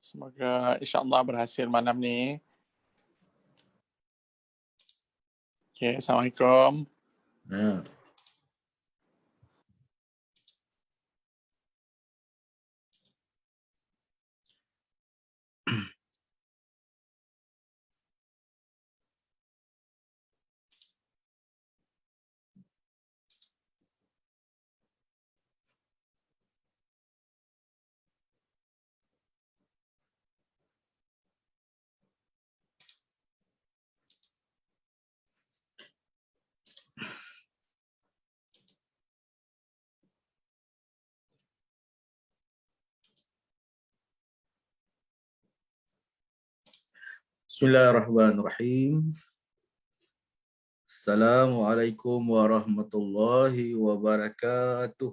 Semoga insyaAllah berhasil malam ni. Okay, Assalamualaikum. Bismillahirrahmanirrahim. Assalamualaikum warahmatullahi wabarakatuh.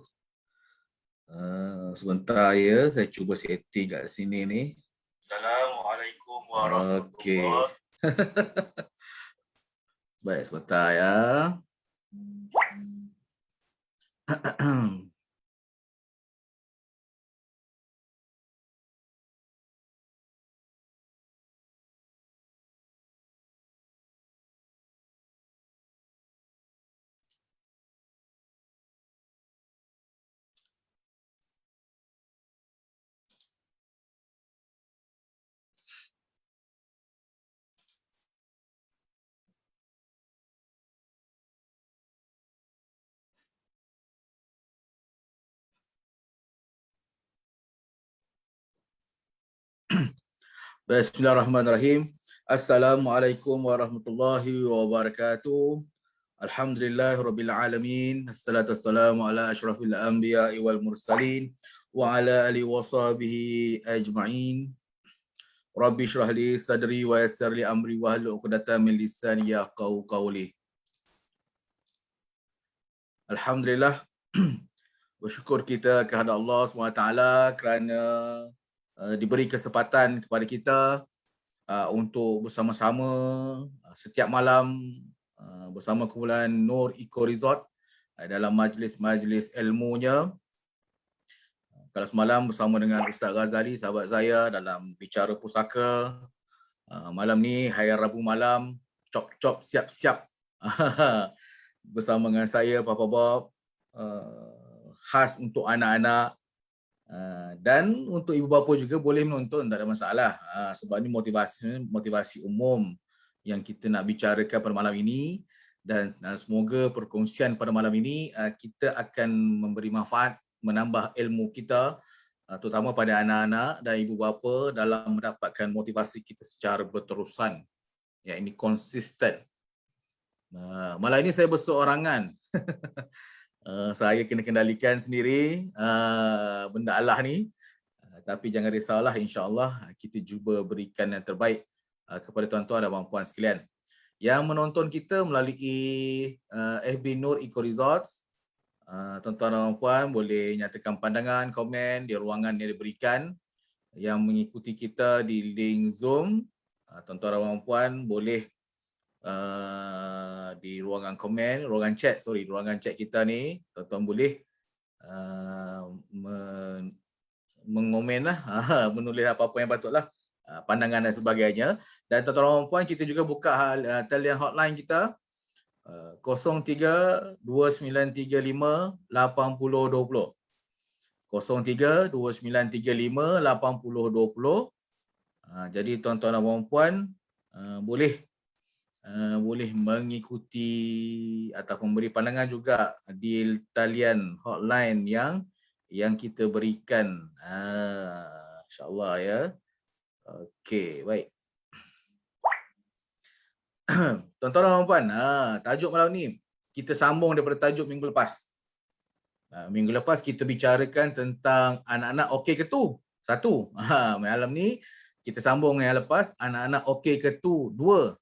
Sebentar ya, saya cuba setting kat sini ni. Assalamualaikum warahmatullahi. Baik, sebentar ya. Bismillahirrahmanirrahim. Assalamualaikum warahmatullahi wabarakatuh. Alhamdulillahirabbil alamin. Assalatu wassalamu ala asyrafil anbiya'i wal mursalin wa ala alihi washabihi ajma'in. Rabbi shrah li sadri wa yassir li amri wa hlul 'uqdatam min lisani yafqahu qawli. Alhamdulillah, bersyukur kita kepada Allah SWT kerana diberi kesempatan kepada kita untuk bersama-sama setiap malam bersama kumpulan Nur Eco Resort dalam majlis-majlis ilmunya. Kalau semalam bersama dengan Ustaz Ghazali, sahabat saya, dalam bicara pusaka. Malam ni, hari Rabu malam, cop-cop siap-siap bersama dengan saya, Papa Bob, khas untuk anak-anak. Dan untuk ibu bapa juga boleh menonton, tak ada masalah. Sebab ni motivasi umum yang kita nak bicarakan pada malam ini. Dan semoga perkongsian pada malam ini kita akan memberi manfaat, menambah ilmu kita, terutama pada anak-anak dan ibu bapa dalam mendapatkan motivasi kita secara berterusan. Ya, ini konsisten. Malam ini saya berseorangan. Saya kena kendalikan sendiri benda Allah ni. Tapi jangan risaulah, insya-Allah kita cuba berikan yang terbaik kepada tuan-tuan dan puan-puan sekalian yang menonton kita melalui FB Nur Eco Resorts. Tuan-tuan dan puan boleh nyatakan pandangan, komen di ruangan yang diberikan. Yang mengikuti kita di link Zoom, tuan-tuan dan puan boleh di ruangan komen, ruangan chat kita ni, tuan-tuan boleh mengomen lah, menulis apa-apa yang patutlah, pandangan dan sebagainya. Dan tuan-tuan dan puan, kita juga buka talian hotline kita 0329358020. 0329358020. Jadi tuan-tuan dan puan boleh mengikuti ataupun memberi pandangan juga di talian hotline yang kita berikan. InsyaAllah ya. Okey, baik. Tuan-tuan dan puan, tajuk malam ni kita sambung daripada tajuk minggu lepas. Minggu lepas kita bicarakan tentang anak-anak okey ke tu? Satu. Malam ni kita sambung yang lepas, anak-anak okey ke tu? Dua.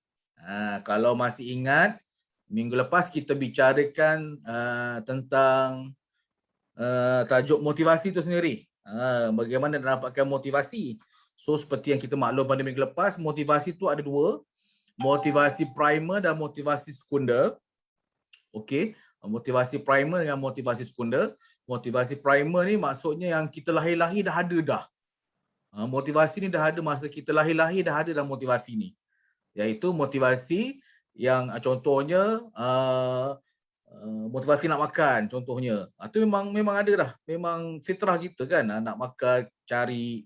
Kalau masih ingat, minggu lepas kita bicarakan tentang tajuk motivasi itu sendiri. Bagaimana dapatkan motivasi. So seperti yang kita maklum pada minggu lepas, motivasi itu ada dua. Motivasi primer dan motivasi sekunder. Okey, motivasi primer dengan motivasi sekunder. Motivasi primer ni maksudnya yang kita lahir-lahir dah ada dah. Motivasi ni dah ada masa kita lahir-lahir, dah ada dah motivasi ni. Iaitu motivasi yang contohnya motivasi nak makan contohnya. Itu memang ada dah. Memang fitrah kita kan nak makan, cari.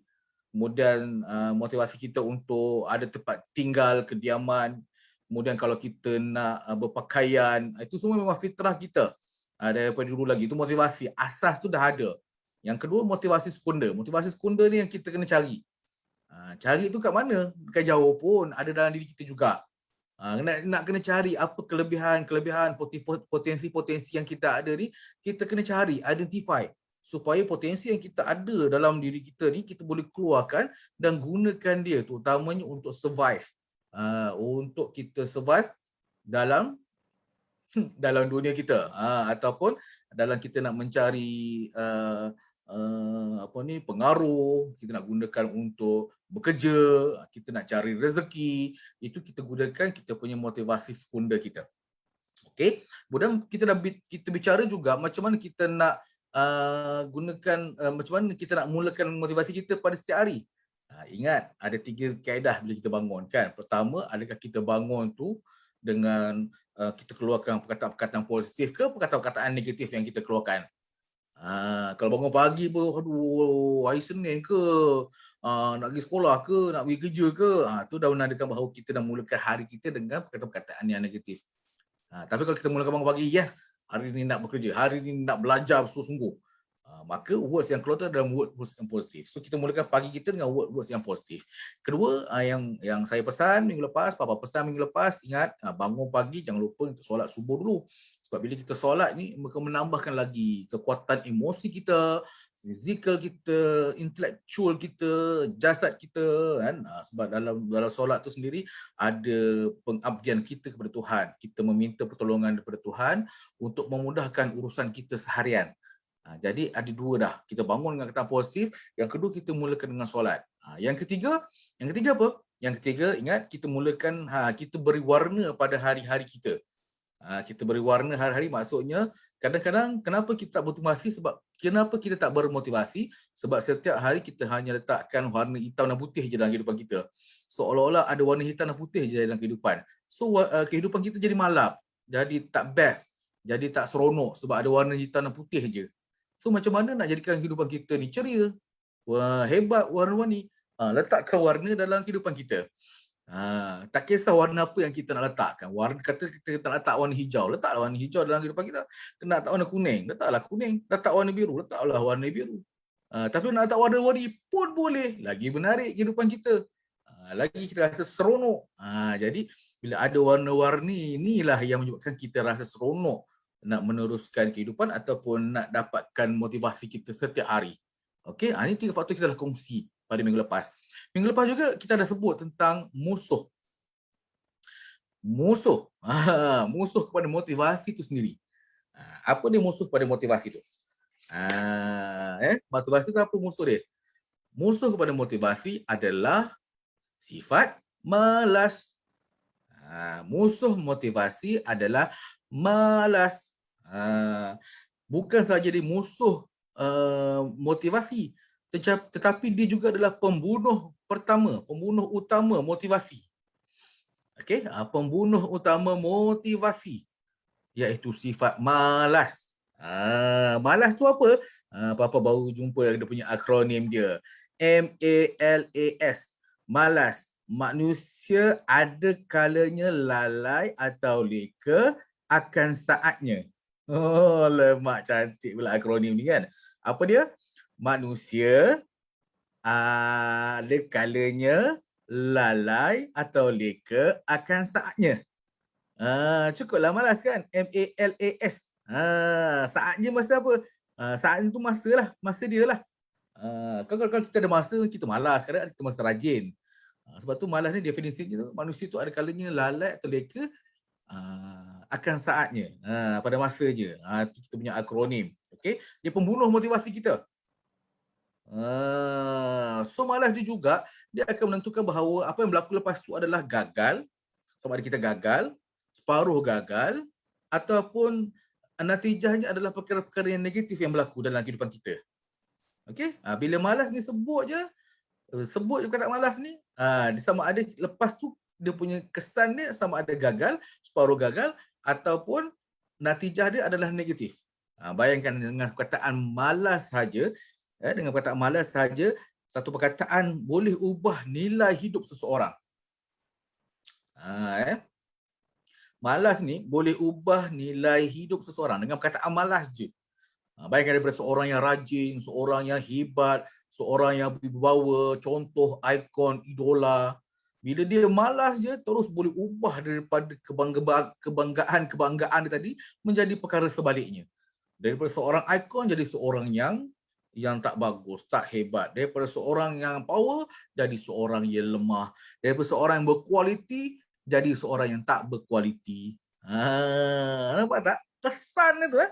Kemudian motivasi kita untuk ada tempat tinggal, kediaman. Kemudian kalau kita nak berpakaian, itu semua memang fitrah kita. Daripada dulu lagi. Itu motivasi. Asas tu dah ada. Yang kedua, motivasi sekunder. Motivasi sekunder ni yang kita kena cari. Cari tu kat mana? Bukan jauh pun. Ada dalam diri kita juga. Nak kena cari apa kelebihan, potensi yang kita ada ni, kita kena cari, identify supaya potensi yang kita ada dalam diri kita ni kita boleh keluarkan dan gunakan dia terutamanya untuk survive. Untuk kita survive dalam dalam dunia kita, ataupun dalam kita nak mencari pengaruh, kita nak gunakan untuk bekerja, kita nak cari rezeki, itu kita gunakan kita punya motivasi sekunder kita. Okey, kemudian kita bicara juga macam mana kita nak gunakan, macam mana kita nak mulakan motivasi kita pada setiap hari. Ingat ada 3 kaedah bila kita bangun kan. Pertama, adakah kita bangun tu dengan kita keluarkan perkataan-perkataan positif ke perkataan-perkataan negatif yang kita keluarkan. Kalau bangun pagi pun, aduh, hari Senin ke, nak pergi sekolah ke, nak pergi kerja ke, tu dah menandakan bahawa kita dah mulakan hari kita dengan perkataan-perkataan yang negatif. Tapi kalau kita mulakan bangun pagi, yes, hari ni nak bekerja, hari ni nak belajar sungguh-sungguh, maka words yang keluar tu adalah words yang positif. So kita mulakan pagi kita dengan words yang positif. Kedua, yang saya pesan minggu lepas, Papa pesan minggu lepas, ingat bangun pagi jangan lupa untuk solat subuh dulu. Sebab bila kita solat ni, mereka menambahkan lagi kekuatan emosi kita, fizikal kita, intelektual kita, jasad kita kan. Sebab dalam solat tu sendiri ada pengabdian kita kepada Tuhan. Kita meminta pertolongan daripada Tuhan untuk memudahkan urusan kita seharian. Jadi ada 2 dah. Kita bangun dengan kata positif, yang kedua kita mulakan dengan solat. Yang ketiga apa? Yang ketiga, ingat kita mulakan kita beri warna pada hari-hari kita. Kita beri warna hari-hari, maksudnya kadang-kadang kenapa kita tak bermotivasi, sebab kenapa kita tak bermotivasi, sebab setiap hari kita hanya letakkan warna hitam dan putih je dalam kehidupan kita. Seolah-olah ada warna hitam dan putih je dalam kehidupan. So kehidupan kita jadi malap, jadi tak best, jadi tak seronok sebab ada warna hitam dan putih je. So macam mana nak jadikan kehidupan kita ni ceria? Wah, hebat warna-warni. Letakkan warna dalam kehidupan kita. Tak kisah warna apa yang kita nak letakkan. Kata kita tak letak warna hijau, letaklah warna hijau dalam kehidupan kita. Kena letak warna kuning, letaklah kuning. Letak warna biru, letaklah warna biru. Tapi nak letak warna-warni pun boleh. Lagi menarik kehidupan kita. Lagi kita rasa seronok. Jadi bila ada warna-warni, inilah yang menyebabkan kita rasa seronok nak meneruskan kehidupan ataupun nak dapatkan motivasi kita setiap hari. Okey, ini 3 faktor kita dah kongsi pada minggu lepas. Minggu lepas juga kita dah sebut tentang musuh. Musuh kepada motivasi itu sendiri. Apa dia musuh kepada motivasi itu? Motivasi itu apa musuh dia? Musuh kepada motivasi adalah sifat malas. Musuh motivasi adalah malas. Bukan sahaja dia musuh motivasi, tetapi dia juga adalah pembunuh utama motivasi. Okey, pembunuh utama motivasi iaitu sifat malas. Malas tu apa? Papa baru jumpa dia punya akronim dia. MALAS. Malas. Manusia ada kalanya lalai atau leka akan saatnya. Oh, lemak cantik pula akronim ni kan. Apa dia? Manusia ada kalanya lalai atau leka akan saatnya. Cukuplah malas kan? MALAS. Saatnya masa apa? Saatnya tu masa lah. Masa dia lah. Kalau kita ada masa, kita malas. Kadang-kadang kita masa rajin. Sebab tu malas ni definisinya manusia tu ada kalanya lalai atau leka akan saatnya. Pada masa je. Itu kita punya akronim. Okay? Dia pembunuh motivasi kita. So malas dia juga, dia akan menentukan bahawa apa yang berlaku lepas tu adalah gagal. Sama ada kita gagal, separuh gagal, ataupun natijahnya adalah perkara-perkara yang negatif yang berlaku dalam kehidupan kita. Okey? Bila malas ni sebut je, sebut je perkataan malas ni, dia sama ada lepas tu dia punya kesan dia sama ada gagal, separuh gagal ataupun natijah dia adalah negatif. Bayangkan dengan perkataan malas saja, dengan perkataan malas saja, satu perkataan boleh ubah nilai hidup seseorang. Malas ni boleh ubah nilai hidup seseorang dengan perkataan malas je. Bayangkan daripada seorang yang rajin, seorang yang hebat, seorang yang berwibawa, contoh, ikon, idola. Bila dia malas je, terus boleh ubah daripada kebanggaan dia tadi menjadi perkara sebaliknya. Daripada seorang ikon jadi seorang yang tak bagus, tak hebat. Daripada seorang yang power jadi seorang yang lemah. Daripada seorang yang berkualiti jadi seorang yang tak berkualiti. Nampak tak? Kesan itu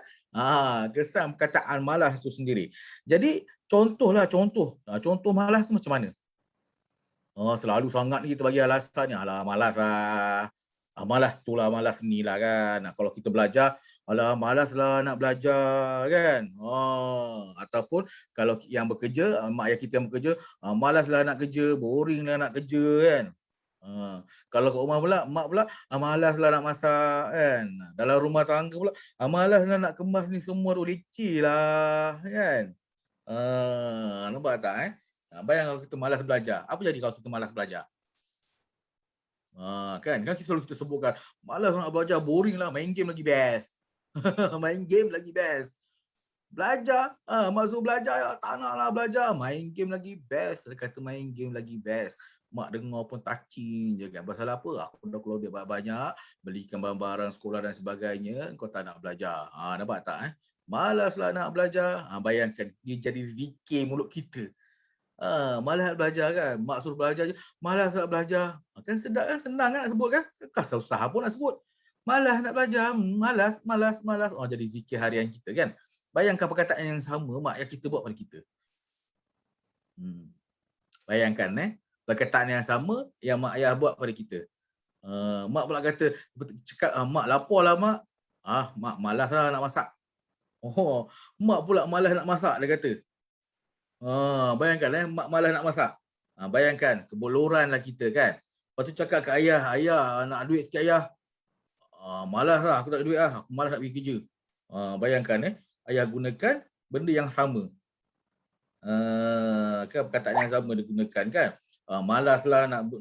kesan perkataan malas tu sendiri. Jadi contoh malas tu macam mana? Selalu sangat kita bagi alasan ni, alah malas lah. Malas tu lah, malas ni lah kan. Kalau kita belajar, alah malas lah nak belajar kan. Ataupun kalau yang bekerja, mak ayah kita yang bekerja, malas lah nak kerja, boring lah nak kerja kan. Kalau kat rumah pula, mak pula, malas lah nak masak kan. Dalam rumah tangga pula, malas lah nak kemas ni semua tu, leceh lah kan. Nampak tak bayang kalau kita malas belajar. Apa jadi kalau kita malas belajar? Kan kita selalu kita sebutkan, malas nak belajar, boring lah, main game lagi best. Main game lagi best. Belajar, masuk belajar, tak nak lah belajar, main game lagi best. Dia kata main game lagi best. Mak dengar pun touching je kan. Pasal apa? Aku dah keluar duit banyak-banyak, belikan barang-barang sekolah dan sebagainya, kau tak nak belajar. Nampak tak? Malas lah nak belajar. Bayangkan, dia jadi zikir mulut kita. Malas nak belajar kan. Mak suruh belajar je, malas nak belajar. Kan sedap kan, senang kan nak sebut kan? Kan susah pun nak sebut. Malas nak belajar, malas. Jadi zikir harian kita kan. Bayangkan perkataan yang sama mak ayah kita buat pada kita. Bayangkan perkataan yang sama yang mak ayah buat pada kita. Mak pula kata, cakap, mak lapar lah mak. Mak malas lah nak masak. Mak pula malas nak masak, dia kata. Bayangkan mak malas nak masak. Bayangkan keboloran lah kita kan. Lepas tu cakap ke ayah, ayah nak duit sikit ayah. Malas lah, aku tak ada duit lah, aku malas nak pergi kerja. Bayangkan ayah gunakan benda yang sama. Kan perkataan yang sama digunakan kan. Malas lah nak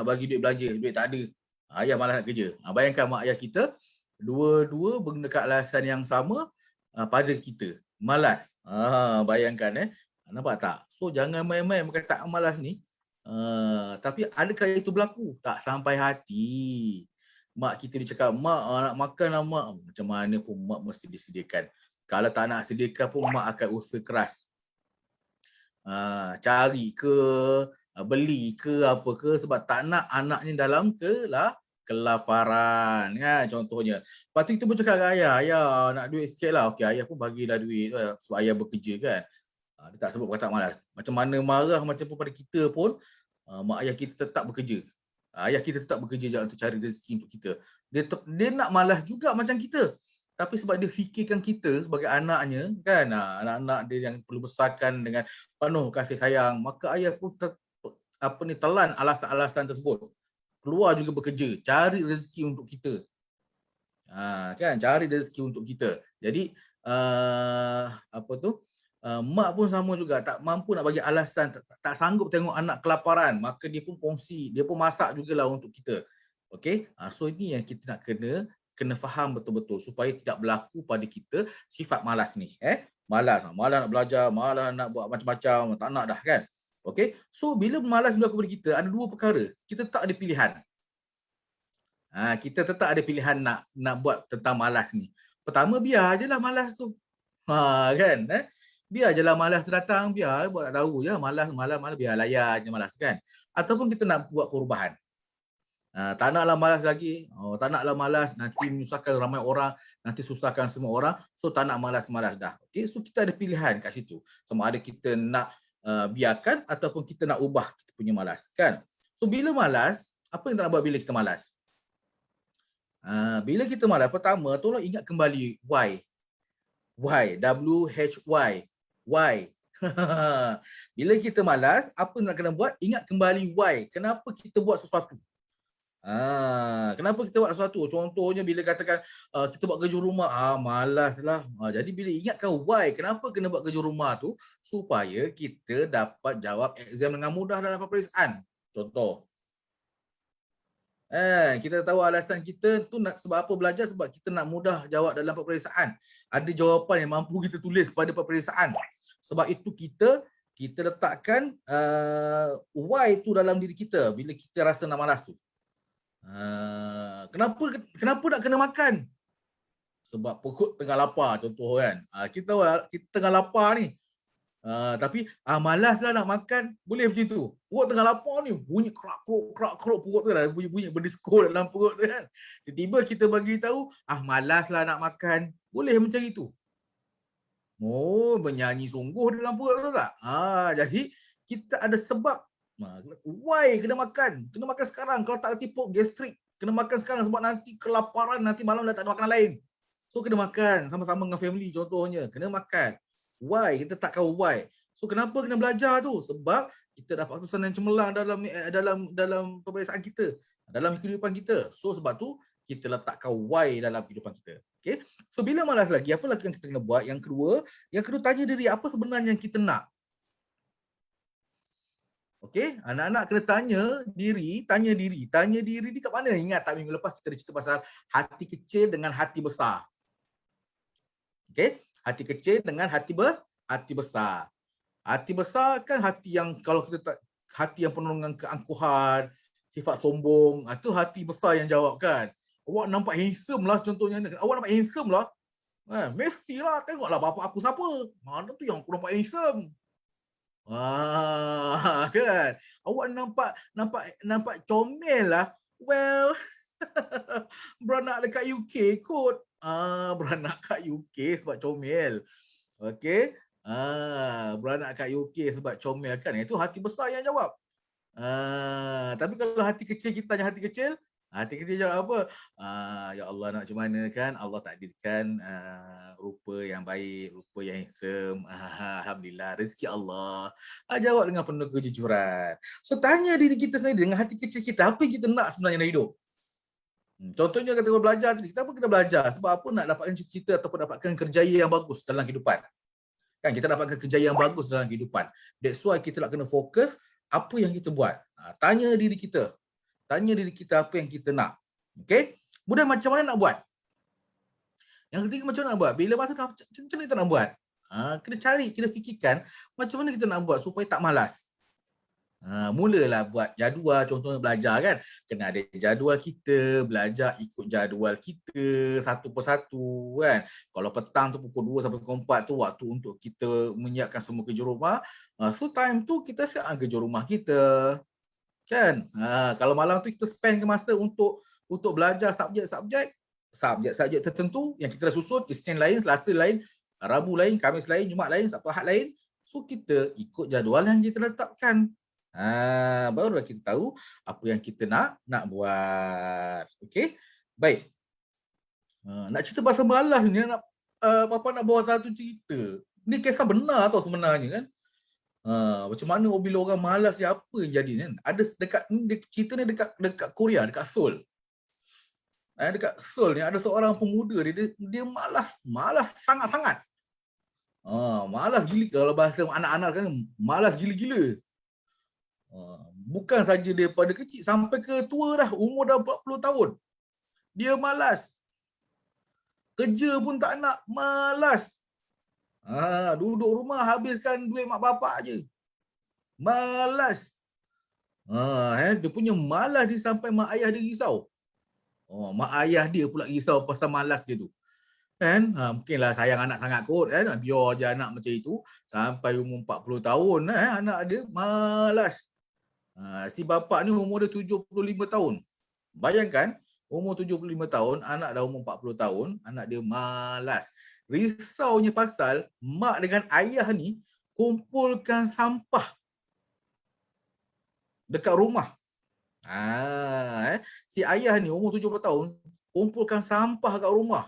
bagi duit belanja, duit tak ada. Ayah malas nak kerja. Bayangkan mak ayah kita dua-dua menggunakan alasan yang sama pada kita. Malas. Bayangkan nampak tak? So jangan main-main perkataan malas ni. Tapi adakah itu berlaku? Tak sampai hati. Mak kita dia cakap, mak nak makan lah mak. Macam mana pun mak mesti disediakan. Kalau tak nak sediakan pun mak akan usaha keras. Cari ke, beli ke apa ke, sebab tak nak anaknya dalam kelaparan kan, contohnya. Lepas tu kita pun cakap dengan ayah, ayah nak duit sikit lah. Okey, ayah pun bagilah duit sebab ayah bekerja kan. Dia tak sebut perkataan malas. Macam mana marah macam pun pada kita pun, mak ayah kita tetap bekerja. Ayah kita tetap bekerja je untuk cari rezeki untuk kita. Dia nak malas juga macam kita. Tapi sebab dia fikirkan kita sebagai anaknya kan, anak-anak dia yang perlu besarkan dengan penuh kasih sayang, maka ayah pun telan alasan-alasan tersebut. Keluar juga bekerja, cari rezeki untuk kita. Kan, cari rezeki untuk kita. Jadi mak pun sama juga, tak mampu nak bagi alasan, tak sanggup tengok anak kelaparan, maka dia pun kongsi, dia pun masak jugalah untuk kita. Okey, so ini yang kita nak kena faham betul-betul supaya tidak berlaku pada kita sifat malas ni. Malas nak belajar, malas nak buat macam-macam, tak nak dah kan. Okey, so bila malas berlaku pada kita, ada dua perkara. Kita tak ada pilihan. Kita tetap ada pilihan nak buat tentang malas ni. Pertama, biar je lah malas tu. Kan? Biar je lah malas tu datang, biar buat tak tahu je, malas, biar layan je malas kan. Ataupun kita nak buat perubahan. Tak naklah malas lagi. Tak naklah malas, nanti menyusahkan ramai orang, nanti susahkan semua orang. So tak nak malas-malas dah. Okay? So kita ada pilihan kat situ. Sama ada kita nak biarkan ataupun kita nak ubah kita punya malas kan. So bila malas, apa yang tak nak buat bila kita malas? Bila kita malas, pertama tolong ingat kembali why. Why? W-H-Y. Why? Bila kita malas, apa nak kena buat? Ingat kembali why. Kenapa kita buat sesuatu? Kenapa kita buat sesuatu? Contohnya bila katakan kita buat kerja rumah, malas lah. Jadi bila ingatkan why, kenapa kena buat kerja rumah tu, supaya kita dapat jawab exam dengan mudah dalam peperiksaan. Contoh. Kita tahu alasan kita tu nak sebab apa belajar, sebab kita nak mudah jawab dalam peperiksaan. Ada jawapan yang mampu kita tulis pada peperiksaan. Sebab itu kita letakkan why tu dalam diri kita bila kita rasa nak malas tu. Kenapa nak kena makan? Sebab perut tengah lapar, contoh kan. Kita tahu kita tengah lapar ni. Tapi malas lah nak makan, boleh macam tu. Perut tengah lapar ni, bunyi kerak perut tu lah, bunyi berdisko dalam perut tu kan. Tiba-tiba kita bagi tahu, malas lah nak makan, boleh macam itu. Bernyanyi sungguh dalam perut tu tak? Jadi kita ada sebab. Why kena makan? Kena makan sekarang. Kalau tak tipuk gastrik, kena makan sekarang sebab nanti kelaparan, nanti malam dah tak ada makanan lain. So kena makan sama-sama dengan family contohnya. Kena makan. Why? Kita tak tahu why. So kenapa kena belajar tu? Sebab kita dapat keputusan yang cemerlang dalam peperiksaan kita, dalam kehidupan kita. So sebab tu kita letakkan why dalam kehidupan kita. Okay? So bila malas lagi, apa lagi yang kita kena buat? Yang kedua tanya diri, apa sebenarnya yang kita nak? Okey, anak-anak kena tanya diri di kat mana? Ingat tak minggu lepas kita ada cerita pasal hati kecil dengan hati besar. Okey, hati kecil dengan hati besar. Hati besar kan hati yang kalau kita tak, hati yang penuh dengan keangkuhan, sifat sombong, itu hati besar yang jawab kan. Awak nampak handsome lah contohnya. Awak nampak handsome lah. Mestilah tengoklah bapa aku siapa. Mana tu yang aku nampak handsome. Kan. Awak nampak comel lah. Well, beranak dekat UK kot. Beranak kat UK sebab comel. Okey. Beranak kat UK sebab comel kan. Itu hati besar yang jawab. Tapi kalau hati kecil, kita tanya hati kecil jawab apa? Ya Allah, nak macam mana kan? Allah takdirkan rupa yang baik, rupa yang handsome. Alhamdulillah, rezeki Allah. Jawab dengan penuh kejujuran. So tanya diri kita sendiri dengan hati kecil kita, apa yang kita nak sebenarnya dalam hidup? Contohnya kata belajar tadi, kita kena belajar? Sebab apa? Nak dapatkan cita-cita ataupun dapatkan kerjaya yang bagus dalam kehidupan. Kan kita dapatkan kerjaya yang bagus dalam kehidupan. That's why kita nak kena fokus apa yang kita buat. Tanya diri kita. Tanya diri kita apa yang kita nak. Okey? Kemudian macam mana nak buat? Yang ketiga, macam mana nak buat? Bila masa macam mana kita nak buat? Kena cari, kena fikirkan macam mana kita nak buat supaya tak malas. Mulalah buat jadual, contohnya belajar kan. Kena ada jadual kita, belajar ikut jadual kita satu persatu kan. Kalau petang tu pukul 2 sampai pukul 4 tu waktu untuk kita menyiapkan semua kerja rumah. So time tu kita siapkan kerja rumah kita. Kan? Kalau malam tu kita spend ke masa untuk belajar subjek tertentu yang kita dah susun, Isnin lain, Selasa lain, Rabu lain, Khamis lain, Jumaat lain, Sabtu Ahad lain. So kita ikut jadual yang kita letakkan. Barulah kita tahu apa yang kita nak buat. Okey? Baik. Nak cerita pasal malas ni, Papa nak bawa satu cerita. Ni kisah benar tau sebenarnya kan. Macam mana bila orang malas dia, apa yang jadi kan? Ada dekat cerita ni dekat Korea, dekat Seoul. Dekat Seoul ni ada seorang pemuda dia malas sangat-sangat. Malas gila, kalau bahasa anak-anak kan malas gila-gila. Bukan saja daripada kecil sampai ke tua dah, umur dah 40 tahun. Dia malas. Kerja pun tak nak, malas. Duduk rumah habiskan duit mak bapak je. Malas. Dia punya malas dia sampai mak ayah dia risau. Mak ayah dia pula risau pasal malas dia tu. Kan? Mungkinlah sayang anak sangat kot kan. Biar je anak macam itu sampai umur 40 tahun anak dia malas. Si bapak ni umur dia 75 tahun. Bayangkan umur 75 tahun, anak dah umur 40 tahun, anak dia malas. Risaunya pasal mak dengan ayah ni kumpulkan sampah dekat rumah. Si ayah ni umur 70 tahun kumpulkan sampah kat rumah.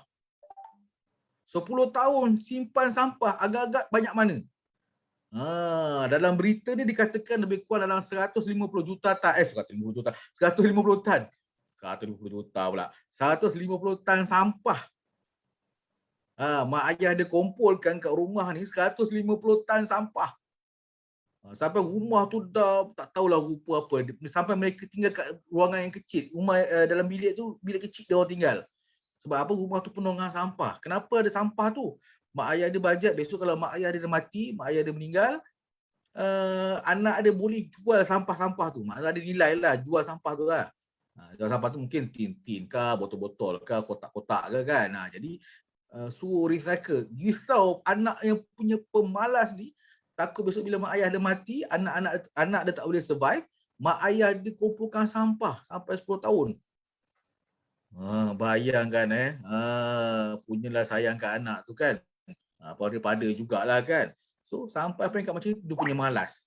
10 tahun simpan sampah agak-agak banyak mana? Dalam berita ni dikatakan lebih kurang dalam 150 juta tan. 150 juta. 150 tan. 150 juta pula. 150 tan sampah. Mak ayah dia kumpulkan kat rumah ni 150 tan sampah. Sampai rumah tu dah tak tahulah rupa apa. Sampai mereka tinggal kat ruangan yang kecil. Rumah dalam bilik tu, bilik kecil dia orang tinggal. Sebab apa? Rumah tu penuh dengan sampah. Kenapa ada sampah tu? Mak ayah dia bajet besok kalau mak ayah dia dah mati, mak ayah dia meninggal, anak dia boleh jual sampah-sampah tu. Mak ayah dia nilai lah jual sampah tu lah. Jual sampah tu mungkin tin-tin ke, botol-botol ke, kotak-kotak ke kan. Jadi suruh recycle. Risau anak yang punya pemalas ni, takut besok bila mak ayah dia mati, anak dia tak boleh survive, mak ayah dia kumpulkan sampah sampai 10 tahun. Bayangkan punyalah sayang kat anak tu kan. Pada jugalah kan. So sampai peringkat macam itu dia punya malas.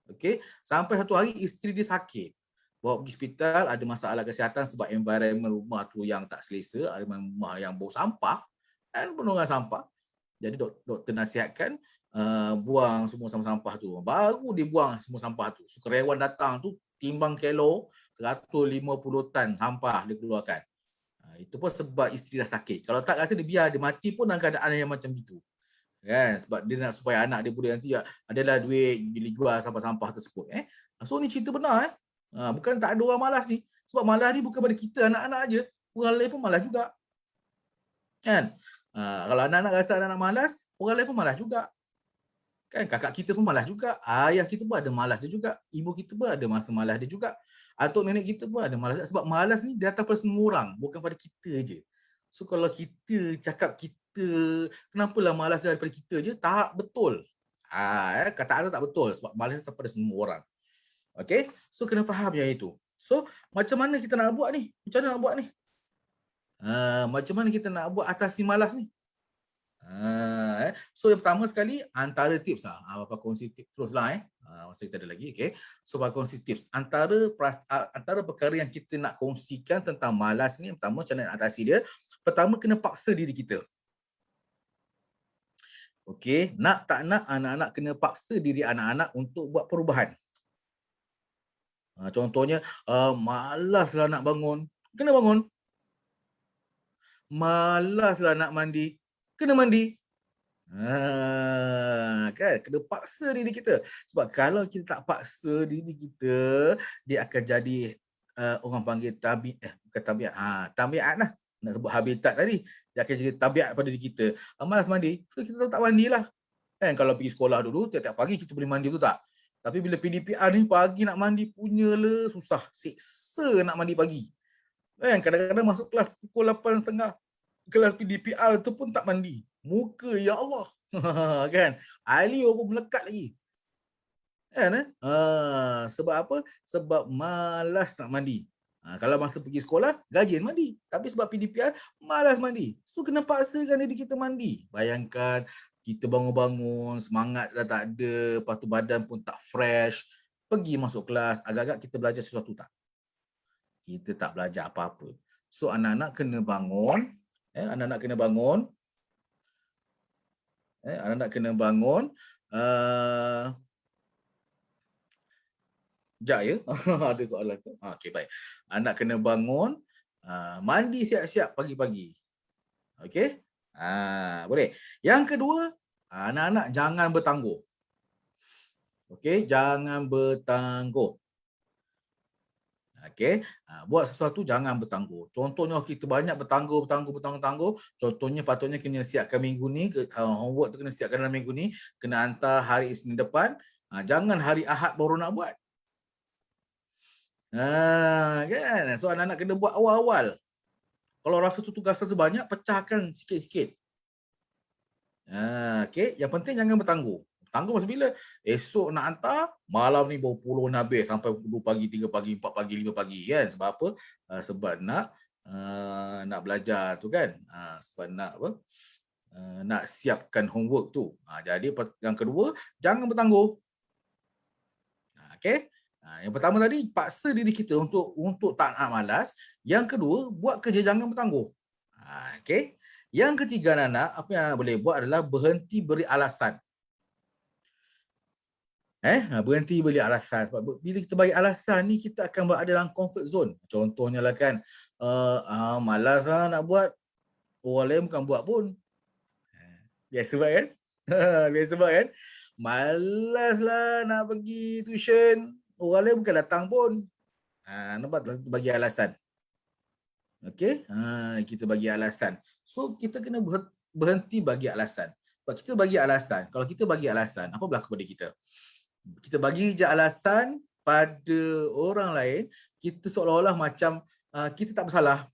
Okey, sampai satu hari isteri dia sakit. Bawa pergi hospital, ada masalah kesihatan sebab environment rumah tu yang tak selesa, ada rumah yang bau sampah dan penuh dengan sampah. Jadi doktor nasihatkan buang semua sampah tu. Baru dia buang semua sampah tu. Sukarelawan datang tu timbang kilo 150 tan sampah dia keluarkan. Itu pun sebab isteri dah sakit. Kalau tak rasa dia biar dia mati pun dalam keadaan yang macam gitu. Kan? Sebab dia nak supaya anak dia boleh nanti adalah duit bila jual sampah-sampah tersebut. So ni cerita benar. Bukan tak ada orang malas ni. Sebab malas ni bukan pada kita anak-anak aja. Orang lain pun malas juga. Kan? Kalau anak-anak rasa anak-anak malas, orang lain pun malas juga. Kan? Kakak kita pun malas juga. Ayah kita pun ada malas dia juga. Ibu kita pun ada masa malas dia juga. Atuk nenek kita pun ada malas. Sebab malas ni datang pada semua orang. Bukan pada kita je. So kalau kita cakap kita, kenapalah malas daripada kita je, tak betul. Kata tak betul. Sebab malas datang pada semua orang. Okay? So kena faham yang itu. So macam mana kita nak buat ni? Macam mana nak buat ni? Macam mana kita nak buat atasi malas ni? So yang pertama sekali antara tips Bapa kongsi tips teruslah masa kita ada lagi. Okay. So Bapa kongsi tips antara perkara yang kita nak kongsikan tentang malas ni, pertama macam mana nak atasi dia. Pertama kena paksa diri kita. Okey, nak tak nak anak-anak kena paksa diri anak-anak untuk buat perubahan. Contohnya malaslah nak bangun, kena bangun. Malaslah nak mandi, kena mandi. Kan, kena paksa diri kita. Sebab kalau kita tak paksa diri kita, dia akan jadi orang panggil tabiat lah. Nak sebut habitat tadi, dia akan jadi tabiat pada diri kita. Malas mandi, so kita tak mandilah. Kan kalau pergi sekolah dulu, tiap-tiap pagi kita boleh mandi tu tak? Tapi bila PDPR ni pagi nak mandi punyalah susah. Seksa nak mandi pagi. Kan kadang-kadang masuk kelas pukul 8.30. Kelas PDPR tu pun tak mandi. Muka ya Allah. Kan? Alio pun melekat lagi. Kan? Sebab apa? Sebab malas nak mandi. Kalau masa pergi sekolah, rajin mandi. Tapi sebab PDPR, malas mandi. So kena paksakan diri kita mandi. Bayangkan kita bangun-bangun, semangat dah tak ada, lepas tu badan pun tak fresh. Pergi masuk kelas, agak-agak kita belajar sesuatu tak? Kita tak belajar apa-apa. So anak-anak kena bangun. Anak-anak kena bangun. Anak-anak kena bangun. Sekejap ya. Ada soalan. Okey, baik. Anak kena bangun. Mandi siap-siap pagi-pagi. Okey? Boleh. Yang kedua, anak-anak jangan bertangguh. Okey? Jangan bertangguh. Okey, buat sesuatu jangan bertangguh. Contohnya kita banyak bertangguh. Contohnya patutnya kena siapkan minggu ni, homework tu kena siapkan dalam minggu ni, kena hantar hari Isnin depan. Jangan hari Ahad baru nak buat. Kan? So anak-anak kena buat awal-awal. Kalau rasa tu tugas tu banyak, pecahkan sikit-sikit. Okey, yang penting jangan bertangguh. Tangguh masa bila? Esok nak hantar, malam ni baru puluh habis sampai 2 pagi, 3 pagi, 4 pagi, 5 pagi kan. Sebab apa? Sebab nak belajar tu kan. Sebab nak apa? Nak siapkan homework tu. Jadi yang kedua, jangan bertangguh. Okey? Yang pertama tadi, paksa diri kita untuk tak nak malas. Yang kedua, buat kerja jangan bertangguh. Okey? Yang ketiga anak-anak, apa yang anak boleh buat adalah berhenti beri alasan. Berhenti beri alasan. Sebab bila kita bagi alasan ni, kita akan berada dalam comfort zone. Contohnya lah kan, malas lah nak buat, orang lain bukan buat pun. Biasa buat kan? Biasa buat kan? Malas lah nak pergi tuition, orang lain bukan datang pun. Nampak tak? Kita bagi alasan. Okey? Kita bagi alasan. So, kita kena berhenti bagi alasan. Sebab kita bagi alasan, kalau kita bagi alasan, apa berlaku pada kita? Kita bagi je alasan pada orang lain, kita seolah-olah macam kita tak bersalah.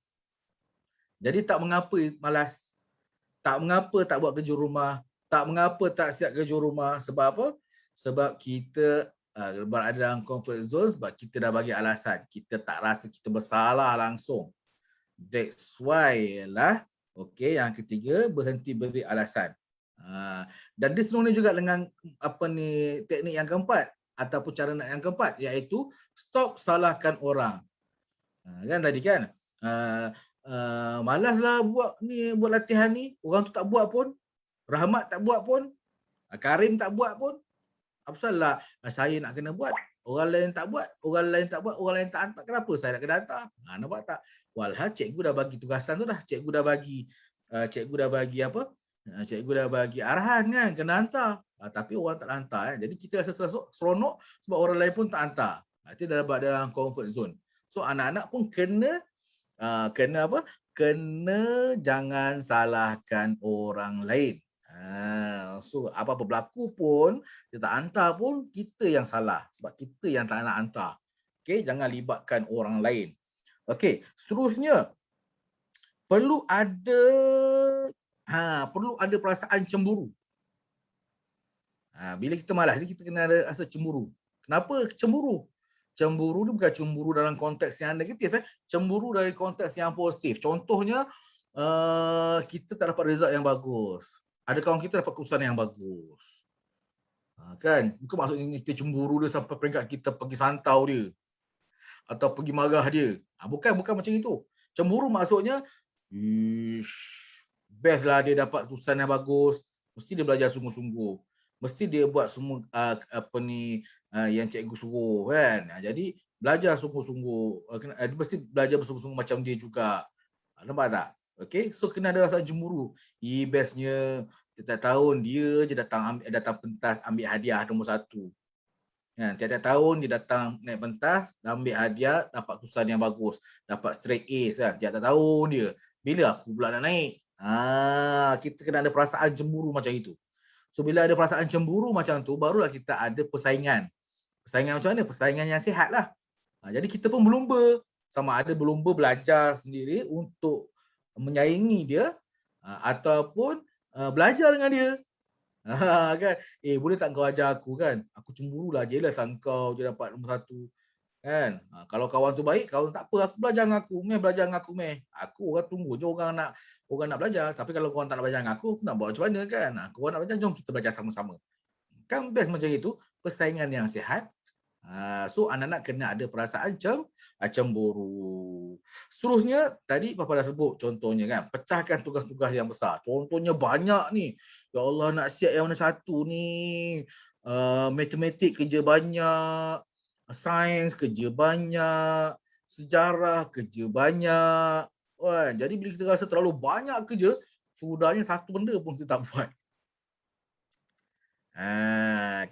Jadi tak mengapa malas, tak mengapa tak buat kerja rumah, tak mengapa tak siap kerja rumah. Sebab apa? Sebab kita berada dalam comfort zone, sebab kita dah bagi alasan. Kita tak rasa kita bersalah langsung. That's why lah. Okey, yang ketiga, berhenti beri alasan. Dan dia senang juga dengan teknik yang keempat ataupun cara nak yang keempat, iaitu stop salahkan orang. Kan tadi kan, malaslah buat latihan ni, orang tu tak buat pun, Rahmat tak buat pun, Karim tak buat pun, apa salah saya nak kena buat? Orang lain tak buat, orang lain tak hantar, kenapa saya nak kena hantar? Nampak tak? Walhal cikgu dah bagi tugasan tu dah, cikgu dah bagi cikgu dah bagi arahan kan, kena hantar. Tapi orang tak hantar kan. Jadi kita rasa seronok sebab orang lain pun tak hantar. Itu dah dalam comfort zone. So anak-anak pun kena jangan salahkan orang lain. So apa-apa berlaku pun, dia tak hantar pun, kita yang salah sebab kita yang tak nak hantar. Okey, jangan libatkan orang lain. Okey, seterusnya perlu ada perasaan cemburu. Bila kita malas ni, kita kena ada rasa cemburu. Kenapa cemburu? Cemburu ni bukan cemburu dalam konteks yang negatif, cemburu dari konteks yang positif. Contohnya, kita tak dapat result yang bagus. Ada kawan kita dapat keputusan yang bagus. Kan? Bukan maksudnya kita cemburu dia sampai peringkat kita pergi santau dia atau pergi marah dia. Bukan macam itu. Cemburu maksudnya, best lah dia dapat keputusan yang bagus, mesti dia belajar sungguh-sungguh. Mesti dia buat semua yang cikgu suruh kan. Jadi belajar sungguh-sungguh. Dia mesti belajar bersungguh-sungguh macam dia juga. Nampak tak? Okey, so kena ada rasa cemburu. Bestnya tiap tahun dia je datang pentas ambil hadiah nombor 1. Kan, tiap-tiap tahun dia datang naik pentas, ambil hadiah, dapat keputusan yang bagus, dapat straight A's kan. Tiap-tiap tahun dia. Bila aku pula nak naik? Kita kena ada perasaan cemburu macam itu. So bila ada perasaan cemburu macam tu, barulah kita ada persaingan. Persaingan macam mana? Persaingan yang sihat lah. Jadi kita pun berlumba. Sama ada berlumba belajar sendiri untuk menyaingi dia, ataupun belajar dengan dia. Kan? Boleh tak kau ajar aku kan? Aku cemburu lah je lah kau je dapat nombor 1. Kan? Kalau kawan tu baik, kawan tak apa, aku belajar dengan aku. Belajar dengan aku. Aku orang tunggu je orang nak belajar. Tapi kalau kawan tak nak belajar dengan aku nak buat macam mana kan? Kawan nak belajar, jom kita belajar sama-sama. Kan best macam itu, persaingan yang sihat. So anak-anak kena ada perasaan cemburu. Seterusnya, tadi Papa dah sebut contohnya kan, pecahkan tugas-tugas yang besar. Contohnya banyak ni. Ya Allah, nak siap yang mana satu ni. Matematik kerja banyak. Sains kerja banyak. Sejarah kerja banyak. Jadi bila kita rasa terlalu banyak kerja, sudahnya satu benda pun kita tak buat.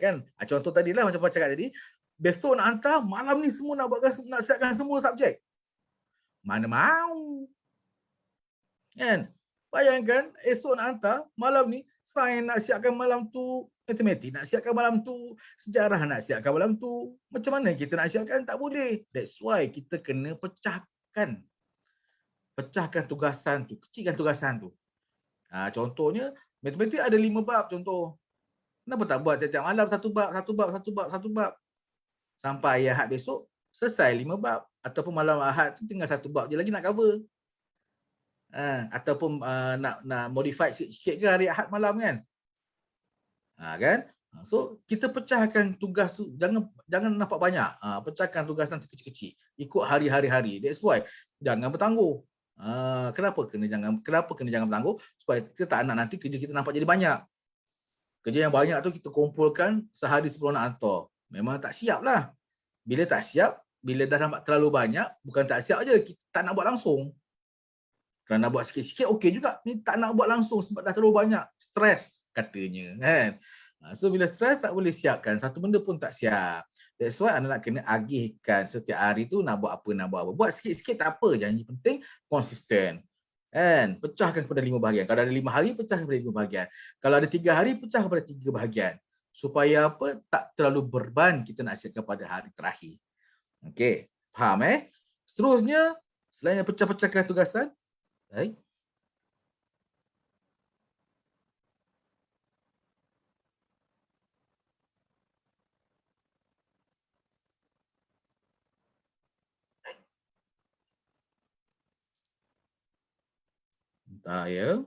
Kan? Contoh tadi lah macam Pak cakap tadi, besok nak hantar, malam ni semua nak siapkan semua subjek. Mana mau. Kan? Bayangkan esok nak hantar, malam ni sains nak siapkan malam tu, matematik nak siapkan malam tu, sejarah nak siapkan malam tu. Macam mana kita nak siapkan? Tak boleh. That's why kita kena pecahkan tugasan tu, kecilkan tugasan tu. Contohnya, matematik ada 5 bab contoh. Kenapa tak buat tiap-tiap malam satu bab. Sampai Ahad besok selesai 5 bab. Ataupun malam Ahad tu tinggal 1 bab je lagi nak cover. Ataupun nak modify sikit-sikit ke hari Ahad malam kan. Kan? So kita pecahkan tugas tu, jangan nampak banyak. Pecahkan tugasan tu kecil-kecil. Ikut hari-hari. That's why jangan bertangguh. Kenapa kena jangan bertangguh? Supaya kita tak nak nanti kerja kita nampak jadi banyak. Kerja yang banyak tu kita kumpulkan sehari sebelum nak hantar. Memang tak siap lah. Bila tak siap, bila dah nampak terlalu banyak, bukan tak siap je, kita tak nak buat langsung. Kalau nak buat sikit-sikit okey juga. Ni tak nak buat langsung sebab dah terlalu banyak. Stres katanya kan. So bila stres tak boleh siapkan. Satu benda pun tak siap. That's why anda nak kena agihkan setiap hari tu nak buat apa, nak buat apa. Buat sikit-sikit tak apa. Janji penting konsisten. Kan? Pecahkan kepada 5 bahagian. Kalau ada 5 hari, pecahkan kepada 5 bahagian. Kalau ada 3 hari, pecah kepada 3 bahagian. Supaya apa? Tak terlalu berban kita nak siapkan pada hari terakhir. Okey. Faham Seterusnya, selain pecah-pecahkan tugasan, baik. Entah ya.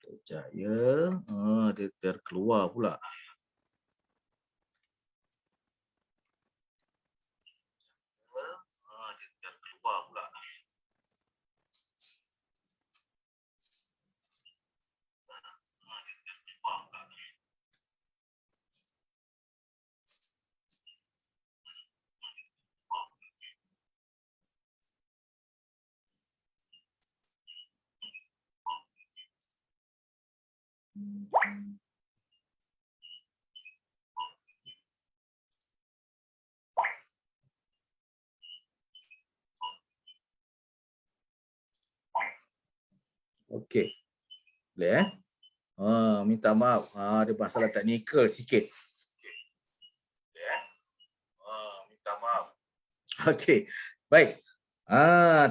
Sekejap ya. Dia terkeluar pula. Dia terkeluar pula. Okey. Boleh minta maaf. Ada masalah teknikal sikit. Minta maaf. Okey. Baik.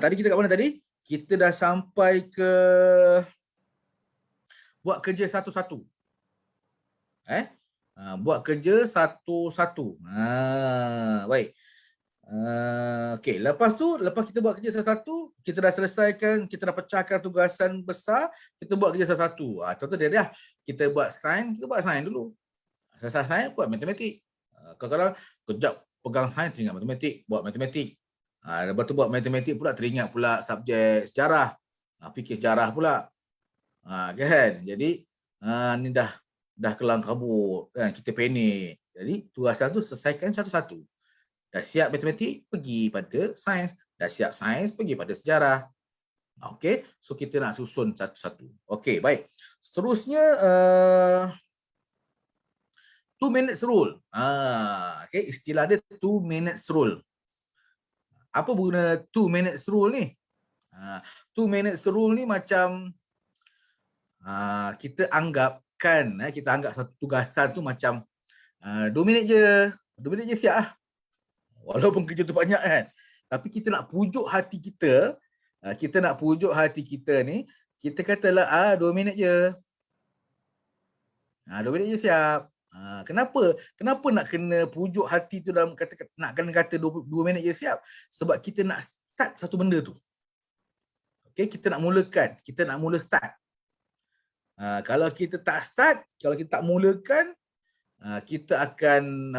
Tadi kita kat mana tadi? Kita dah sampai ke buat kerja satu-satu. Buat kerja satu-satu. Baik. Okey, lepas kita buat kerja satu-satu, kita dah selesaikan, kita dah pecahkan tugasan besar, kita buat kerja satu-satu. Contoh dia kita buat sains, kita buat sains dulu. Selesai sains, buat matematik. Kadang-kadang kejap pegang sains, teringat matematik, buat matematik. Lepas tu buat matematik pula, teringat pula subjek sejarah. Fikir sejarah pula. Kan? Jadi, ni dah kelang kabut, kan? Kita panik. Jadi, tugasan tu selesaikan satu-satu. Dah siap matematik, pergi pada sains. Dah siap sains, pergi pada sejarah. Okey, so kita nak susun satu-satu. Okey, baik. Seterusnya, 2 minutes rule. Okey, istilah dia 2 minutes rule. Apa guna 2 minutes rule ni? 2 minutes rule ni macam kita anggap satu tugasan tu macam 2 minit je. 2 minit je siap lah. Walaupun kerja tu banyak kan. Tapi kita nak pujuk hati kita, ni, kita katalah 2 minit je. 2 minit je siap. Kenapa? Kenapa nak kena pujuk hati tu dalam nak kena kata 2 minit je siap? Sebab kita nak start satu benda tu. Okey, kita nak mulakan, kita nak mula start. Kalau kita tak start, kalau kita tak mulakan, kita akan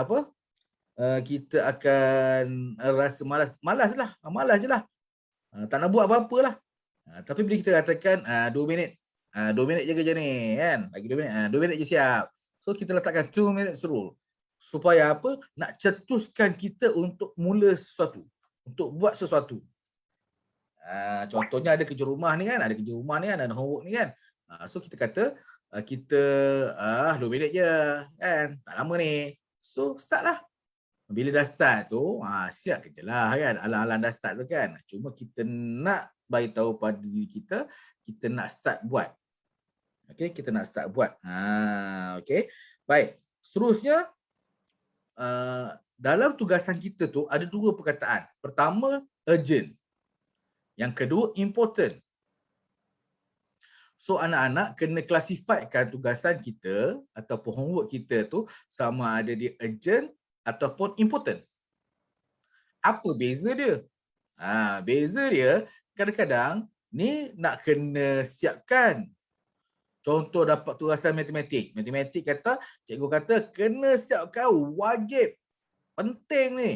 kita akan rasa malas je lah. Tak nak buat apa-apa lah. Tapi bila kita katakan 2 minit, 2 minit je kerja ni kan, lagi 2 minit, 2 minit je siap. So kita letakkan 2 minutes rule. Supaya apa? Nak cetuskan kita untuk mula sesuatu, untuk buat sesuatu. Contohnya ada kerja rumah ni kan, ada homework ni kan. So kita kata kita 2 minit je kan, tak lama ni. So start lah. Bila dah start tu, siap kerja lah kan. Alang-alang dah start tu kan. Cuma kita nak bagi tahu pada diri kita, kita nak start buat. Okey, kita nak start buat. Okey. Baik. Seterusnya, dalam tugasan kita tu ada 2 perkataan. Pertama, urgent. Yang kedua, important. So anak-anak kena classifykan tugasan kita ataupun homework kita tu sama ada dia urgent ataupun important. Apa beza dia? Beza dia kadang-kadang ni nak kena siapkan. Contoh dapat tugasan matematik. Matematik kata, cikgu kata kena siapkan, wajib. Penting ni.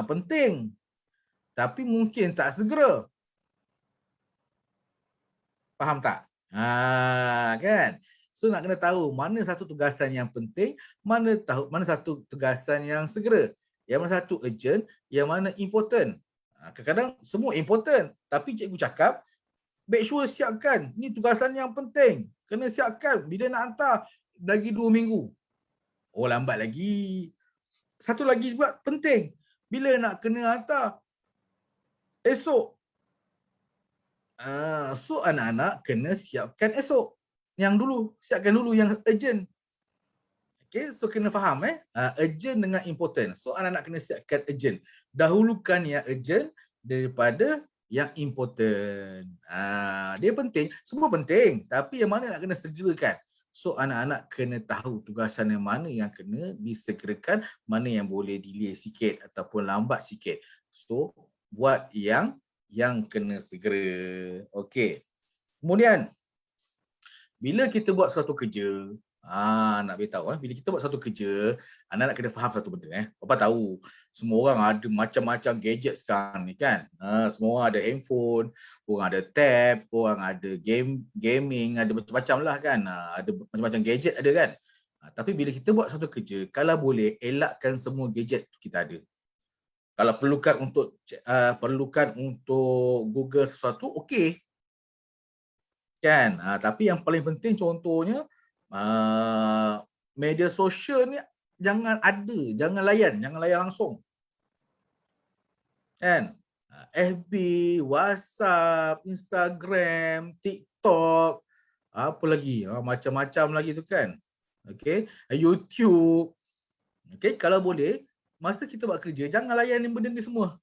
Penting. Tapi mungkin tak segera. Faham tak? Kan? So nak kena tahu mana satu tugasan yang penting, mana satu tugasan yang segera. Yang mana satu urgent, yang mana important. Kadang-kadang semua important. Tapi cikgu cakap, make sure siapkan. Ni tugasan yang penting. Kena siapkan. Bila nak hantar, lagi 2 minggu. Oh, lambat lagi. Satu lagi juga penting. Bila nak kena hantar, esok. So anak-anak kena siapkan esok. Yang dulu, siapkan dulu yang urgent. Okay, so kena faham urgent dengan important. So anak-anak kena siapkan urgent. Dahulukan yang urgent daripada yang important. Dia penting, semua penting. Tapi yang mana nak kena segerakan. So anak-anak kena tahu tugasan yang mana yang kena disegerakan, mana yang boleh delay sikit ataupun lambat sikit. So buat yang kena segera. Okey. Kemudian bila kita buat suatu kerja, nak beritahu bila kita buat satu kerja, anak-anak kena faham satu benda Papa tahu semua orang ada macam-macam gadget sekarang ni kan. Semua orang ada handphone, orang ada tab, orang ada gaming, ada macam-macam lah kan. Ada macam-macam gadget ada kan. Tapi bila kita buat satu kerja, kalau boleh elakkan semua gadget kita ada. Kalau perlukan untuk Google sesuatu, okey. Kan? Tapi yang paling penting contohnya media sosial ni jangan layan langsung. Kan? FB, WhatsApp, Instagram, TikTok, apa lagi? Macam-macam lagi tu kan. Okey, YouTube. Okey, kalau boleh masa kita buat kerja jangan layan benda ni semua.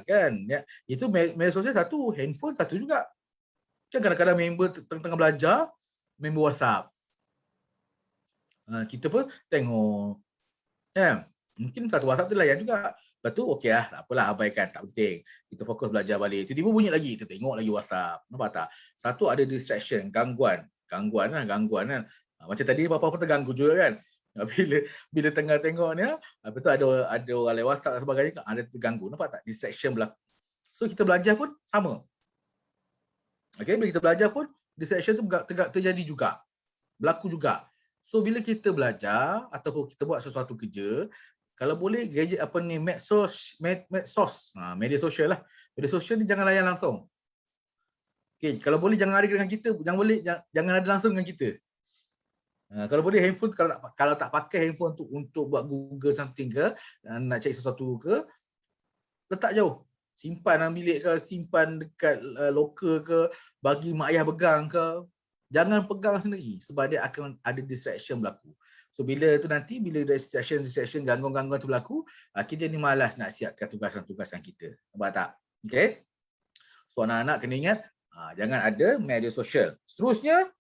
Kan? Ya, itu media sosial satu, handphone satu juga. Kan kadang-kadang member tengah belajar, member WhatsApp. Kita pun tengok. Kan? Mungkin satu WhatsApp tu layan juga. Lepas tu okey lah, tak apalah, abaikan, tak penting. Kita fokus belajar balik. Tiba-tiba bunyi lagi, kita tengok lagi WhatsApp. Nampak tak? Satu ada distraction, gangguan kan. Macam tadi Papa pun terganggu juga kan. Bila tengah tengok ni, lepas tu ada orang lewat WhatsApp dan sebagainya, ada terganggu. Nampak tak? Distraction berlaku. So kita belajar pun sama. Okay, bila kita belajar pun distraction tu terjadi juga. Berlaku juga. So bila kita belajar ataupun kita buat sesuatu kerja, kalau boleh gadget medsos, media sosial lah. Media sosial ni jangan layan langsung. Okay, kalau boleh jangan ada dengan kita, jangan ada langsung dengan kita. Kalau boleh handphone, kalau tak pakai handphone tu untuk buat Google something ke, nak cari sesuatu ke, letak jauh. Simpan dalam bilik ke, simpan dekat loker ke, bagi mak ayah pegang ke. Jangan pegang sendiri sebab dia akan ada distraction berlaku. So bila distraction, gangguan-gangguan tu berlaku, kita ni malas nak siapkan tugasan-tugasan kita. Nampak tak? Okay? So anak-anak kena ingat, jangan ada media sosial. Seterusnya,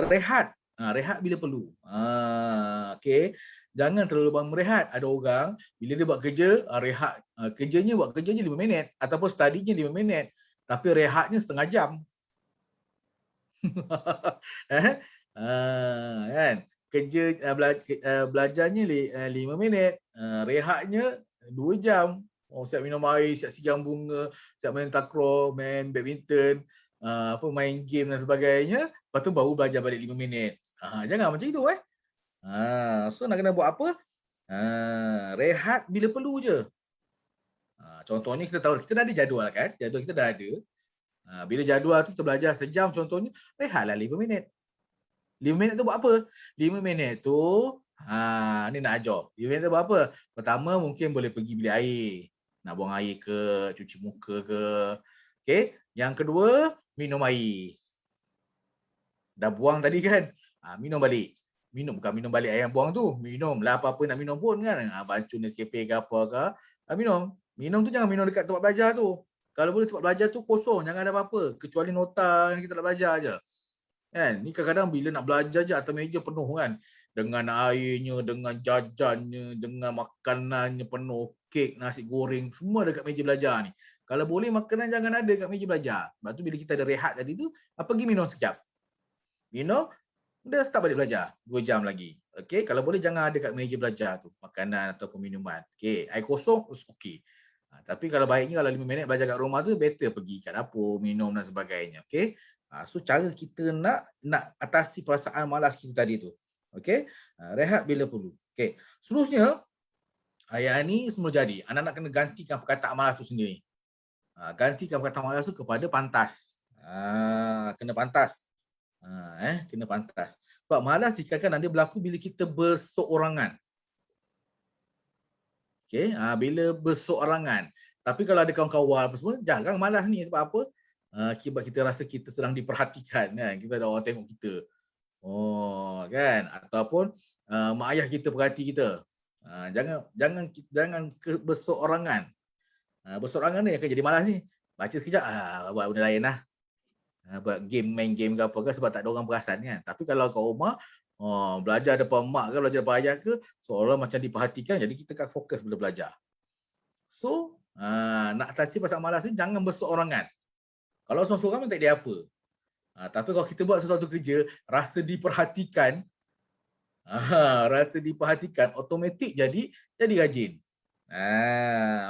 rehat. Rehat bila perlu. Okay. Jangan terlalu banyak merehat. Ada orang bila dia buat kerja, rehat. Buat kerjanya 5 minit ataupun studinya 5 minit. Tapi rehatnya setengah jam. Kan? Belajarnya 5 minit, rehatnya 2 jam. Siap minum air, siap sigang bunga, siap main takraw, main badminton, main game dan sebagainya. Lepas tu baru belajar balik 5 minit. Jangan macam itu So nak kena buat apa? Rehat bila perlu je. Contohnya kita tahu, kita dah ada jadual kan? Jadual kita dah ada. Bila jadual tu kita belajar sejam contohnya, rehatlah 5 minit. 5 minit tu buat apa? 5 minit tu, ni nak ajar. 5 minit tu buat apa? Pertama mungkin boleh pergi bilik air. Nak buang air ke, cuci muka ke. Okay. Yang kedua, minum air. Dah buang tadi kan? Minum balik. Bukan minum balik air yang buang tu. Minum lah apa-apa nak minum pun kan. Bancu Nescafe ke apa ke. Minum. Minum tu jangan minum dekat tempat belajar tu. Kalau boleh tempat belajar tu kosong. Jangan ada apa-apa. Kecuali nota yang kita nak belajar je. Kan? Ni kadang-kadang bila nak belajar je atas meja penuh kan. dengan airnya, dengan jajannya, dengan makanannya penuh, kek, nasi goreng, semua dekat meja belajar ni. Kalau boleh makanan jangan ada kat meja belajar. Sebab tu bila kita ada rehat tadi tu, pergi minum sekejap. Minum, dah start balik belajar. 2 jam lagi. Okey, kalau boleh jangan ada kat meja belajar tu, makanan ataupun minuman. Okey, air kosong, okey. Tapi kalau baiknya kalau 5 minit belajar kat rumah tu, better pergi kat dapur, minum dan sebagainya. Okey. So cara kita nak atasi perasaan malas kita tadi tu. Okey. Rehat bila perlu. Okey. Seterusnya, ayat ni semua jadi. Anak-anak kena gantikan perkataan malas tu sendiri. Gantikan perkataan malas tu kepada pantas. Kena pantas. Kena pantas. Sebab malas dikatakan dia berlaku bila kita berseorangan. Okey, bila berseorangan. Tapi kalau ada kawan-kawan apa semua, jangan malas ni sebab apa? Sebab kita rasa kita sedang diperhatikan kan. Kita ada orang tengok kita. Oh, kan? Ataupun mak ayah kita perhati kita. Jangan berseorangan. Berseorangan ni akan jadi malas ni. Baca sekejap, buat benda lain lah. Buat game, main game ke apa ke sebab tak ada orang perasan kan. Tapi kalau kat rumah, belajar depan mak ke, belajar depan ayah ke, seolah macam diperhatikan, jadi kita akan fokus bila belajar. So, nak atasi pasal malas ni, jangan berseorangan. Kalau seorang-seorang tak ada apa. Tapi kalau kita buat sesuatu kerja, rasa diperhatikan, automatik jadi rajin.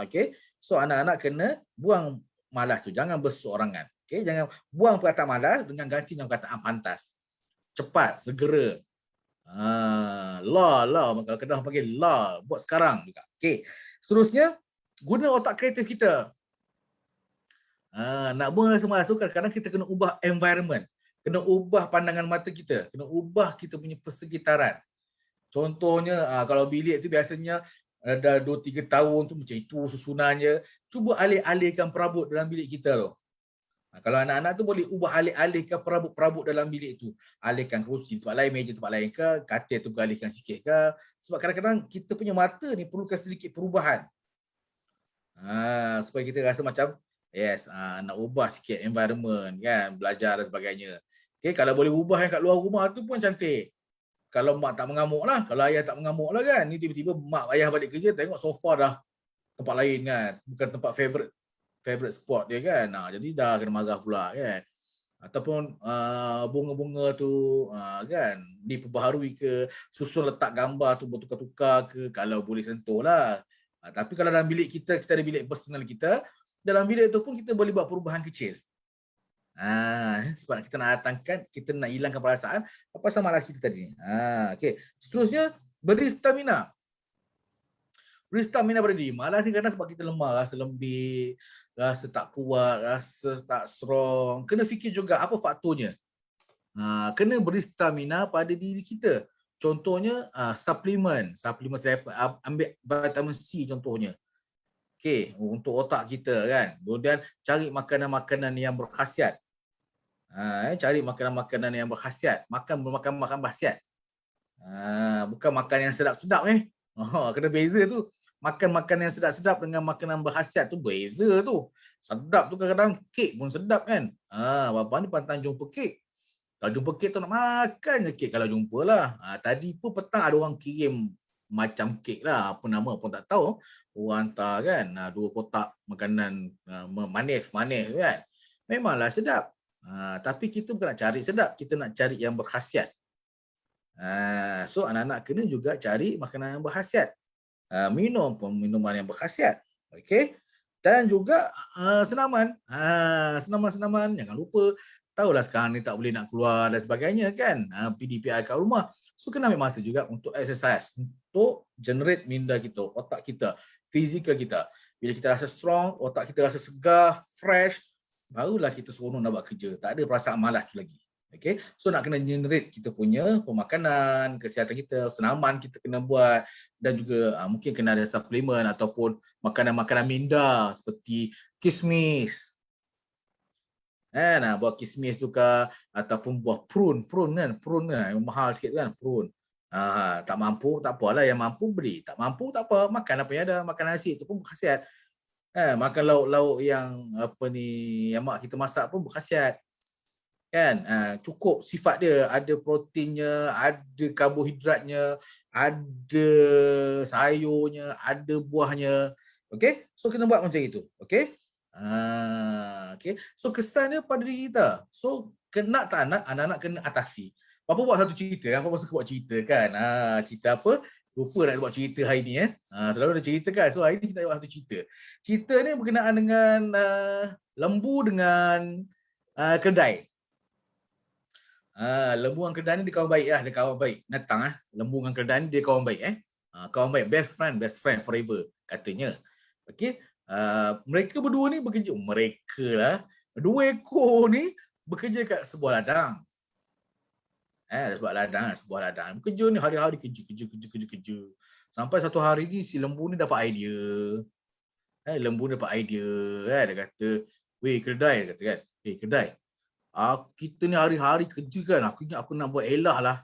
Okay. So, anak-anak kena buang malas tu, jangan berseorangan. Okay, jangan buang perkataan malas dengan ganti dengan perkataan pantas. Cepat, segera. Kalau kena panggil buat sekarang juga. Okay. Seterusnya, guna otak kreatif kita. Nak buang rasa malas tu kadang-kadang kita kena ubah environment. Kena ubah pandangan mata kita. Kena ubah kita punya persekitaran. Contohnya, kalau bilik tu biasanya dah 2-3 tahun tu macam itu susunannya. Cuba alih-alihkan perabot dalam bilik kita tu. Kalau anak-anak tu boleh ubah alih-alihkan perabot-perabot dalam bilik tu. Alihkan kerusi tempat lain, meja tempat lain ke, katil tu alihkan sikit ke. Sebab kadang-kadang kita punya mata ni perlukan sedikit perubahan. Supaya kita rasa macam, yes, nak ubah sikit environment kan, belajar dan sebagainya. Okay, kalau boleh ubah yang kat luar rumah tu pun cantik. Kalau mak tak mengamuk lah, kalau ayah tak mengamuk lah kan. Ni tiba-tiba mak ayah balik kerja, tengok sofa dah tempat lain kan. Bukan tempat favorite spot dia kan. Jadi dah kena marah pula kan. Ataupun bunga-bunga tu kan diperbaharui ke, susun letak gambar tu bertukar-tukar ke, kalau boleh sentuh lah. Tapi kalau dalam bilik kita ada bilik personal kita, dalam bilik tu pun kita boleh buat perubahan kecil. Sebab kita nak datangkan, kita nak hilangkan perasaan pasal malas kita tadi. Okay. Seterusnya, beri stamina. Beri stamina pada diri. Malas ni kadang sebab kita lemah, rasa lembik, rasa tak kuat, rasa tak strong. Kena fikir juga apa faktornya. Kena beri stamina pada diri kita. Contohnya, suplemen. Suplemen saya ambil vitamin C contohnya. Okay, untuk otak kita kan. Kemudian cari makanan-makanan yang berkhasiat. Cari makanan-makanan yang berkhasiat. Makan berkhasiat. Bukan makan yang sedap-sedap kena beza tu. Makan makanan yang sedap-sedap dengan makanan berkhasiat tu beza tu. Sedap tu kadang-kadang kek pun sedap kan. Bapa ni pantang jumpa kek. Kalau jumpa kek tu nak makan je kek kalau jumpa lah. Tadi pun petang ada orang kirim macam kek lah. Apa nama pun tak tahu. Orang hantar kan. 2 kotak makanan manis-manis kan. Memanglah sedap. Tapi kita bukan nak cari sedap. Kita nak cari yang berkhasiat. So anak-anak kena juga cari makanan yang berkhasiat. Minum pun minuman yang berkhasiat. Okay. Dan juga senaman. Senaman-senaman jangan lupa. Tahulah sekarang ni tak boleh nak keluar dan sebagainya kan. PDPI kat rumah. So kena ambil masa juga untuk exercise. Untuk generate minda kita, otak kita, fizikal kita. Bila kita rasa strong, otak kita rasa segar, fresh, barulah kita seronok nak buat kerja. Tak ada perasaan malas tu lagi. Okay. So nak kena generate kita punya pemakanan, kesihatan kita, senaman kita kena buat, dan juga mungkin kena ada suplemen ataupun makanan-makanan minda seperti kismis. Buah kismis tu ke, ataupun buah prune kan, yang mahal sikit kan, prune. Tak mampu, tak apalah, yang mampu beli. Tak mampu, tak apa, makan apa yang ada, makan nasi tu pun berkhasiat. Makan lauk-lauk yang yang mak kita masak pun berkhasiat. kan, cukup sifat dia, ada proteinnya, ada karbohidratnya, ada sayurnya, ada buahnya. Okey, so kena buat macam itu. Okey, okey, so kesan dia pada diri kita. So nak tak nak, anak-anak kena atasi. Papa buat satu cerita, Papa suka buat cerita kan. Cerita apa? Lupa nak buat cerita hari ni. Selalu ada cerita kan. So hari ni kita buat satu cerita. Cerita ni berkenaan dengan lembu dengan kedai. Lembu dengan kedai ni dia kawan baik lah, dia kawan baik. Natang lembu dengan kedai ni dia kawan baik kawan baik, best friend forever katanya. Okey, mereka berdua ni bekerja, mereka lah. Dua ekor ni bekerja kat sebuah ladang. Sebuah ladang. Bekerja ni hari-hari kerja. Sampai satu hari ni si lembu ni dapat idea. Lembu ni dapat idea dia kata, "Weh kedai," dia kata kan. Kedai. Kita ni hari-hari kerja kan. Aku nak buat elah lah.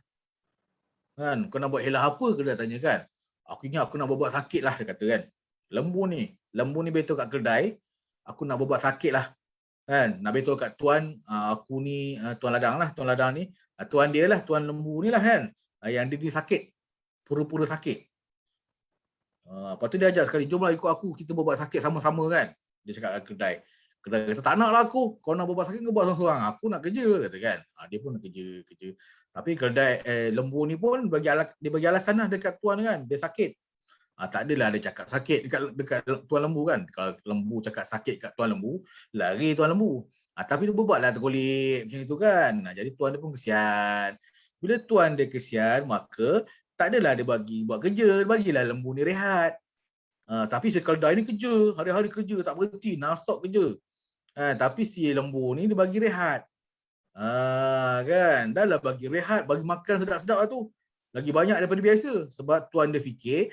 Kan, kau nak buat elah apa? Kedai tanya kan. Aku nak buat sakit lah, dia kata kan. Lembu ni betul kat kedai. Aku nak buat sakit lah. Kan, nak betul kat tuan, aku ni tuan ladang ni, tuan dia lah, tuan lembu ni lah kan. Yang dia sakit. Pura-pura sakit. Lepas tu dia ajak sekali, "Jomlah ikut aku, kita buat sakit sama-sama kan." Dia cakap kat kedai. Kedai kata, "Tak nak lah aku. Kau nak buat sakit, kau buat seorang-seorang. Aku nak kerja," kata kan. Dia pun nak kerja. Tapi kedai lembu ni pun dia bagi alasan lah dekat tuan kan. Dia sakit. Tak adalah dia cakap sakit dekat tuan lembu kan. Kalau lembu cakap sakit kat tuan lembu, lari tuan lembu. Tapi dia buatlah tergolek macam itu kan. Jadi tuan dia pun kesian. Bila tuan dia kesian, maka tak adalah dia bagi buat kerja. Dia bagilah lembu ni rehat. Tapi si kedai ni kerja. Hari-hari kerja, tak berhenti. Non-stop kerja. Tapi si lembu ni dia bagi rehat. Kan. Dah lah bagi rehat, bagi makan sedap-sedap lah tu. Lagi banyak daripada biasa. Sebab tuan dia fikir,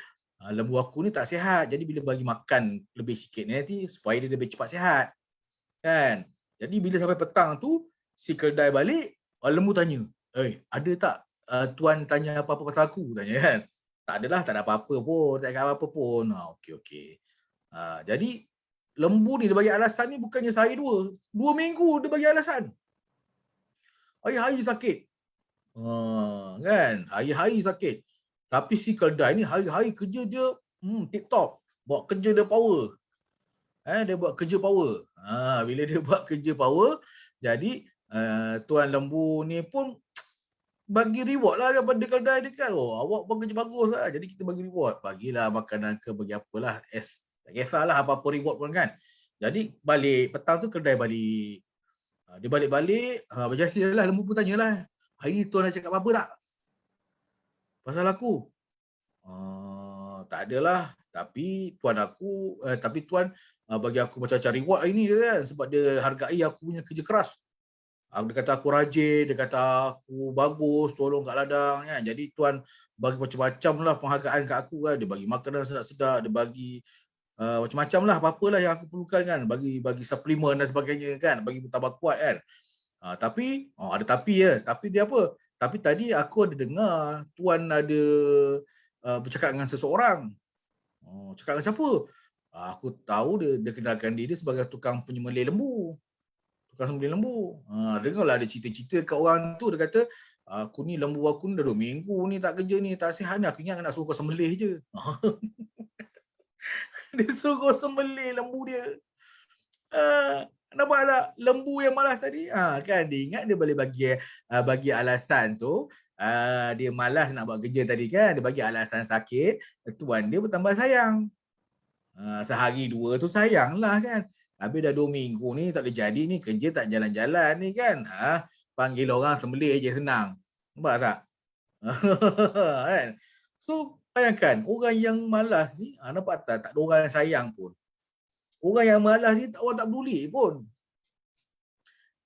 lembu aku ni tak sihat. Jadi bila bagi makan lebih sikit ni nanti supaya dia lebih cepat sihat. Kan. Jadi bila sampai petang tu, si kedai balik, lembu tanya, ada tak tuan tanya apa-apa pasal aku? Tanya kan. Tak adalah, tak ada apa-apa pun. Tak ada apa-apa pun. Okey. Jadi lembu ni dia bagi alasan ni bukannya sehari dua. 2 minggu dia bagi alasan. Hari-hari sakit. Kan. Hari-hari sakit. Tapi si kedai ni hari-hari kerja dia tip-top. Buat kerja dia power. Dia buat kerja power. Bila dia buat kerja power, jadi tuan lembu ni pun bagi reward lah kepada kedai dia kan. Awak buat kerja bagus lah. Jadi kita bagi reward. Bagilah makanan ke, bagi apalah. Tak kisahlah apa-apa reward pun kan. Jadi balik petang tu kedai balik. Dia balik-balik, berjaya lah, lembu pun tanyalah, "Hari ni tuan nak cakap apa tak? Pasal aku?" Tak adalah, tapi tuan bagi aku macam-macam reward hari ni dia kan, sebab dia hargai aku punya kerja keras. Dia kata aku rajin, dia kata aku bagus, tolong kat ladang kan. Jadi tuan bagi macam-macam lah penghargaan kat aku kan. Dia bagi makanan sedap-sedap, dia bagi macam-macam lah, apa-apalah yang aku perlukan kan. Bagi suplemen dan sebagainya kan, bagi tambah kuat kan. Tapi ada tapi ya. Tapi dia apa? Tapi tadi aku ada dengar tuan ada bercakap dengan seseorang. Cakap dengan siapa? Aku tahu dia kenalkan diri sebagai tukang penyembelih lembu. Tukang sembelih lembu. Dengarlah ada cerita-cerita kat orang tu, dia kata, "Aku ni lembu aku ni dah 2 minggu ni tak kerja ni, tak sihat ni. Aku ingat nak suruh kau sembelih je." Dia suruh kau sembelih lembu dia. Nampak tak lembu yang malas tadi? Kan dia ingat dia boleh bagi alasan tu. Dia malas nak buat kerja tadi kan. Dia bagi alasan sakit. Tuan dia bertambah sayang. Sehari dua tu sayang lah kan. Habis dah 2 minggu ni tak boleh jadi ni. Kerja tak jalan-jalan ni kan. Panggil orang sembelih je senang. Nampak tak? Kan? So bayangkan orang yang malas ni, nampak tak ada orang yang sayang pun. Orang yang malas ni orang tak peduli pun.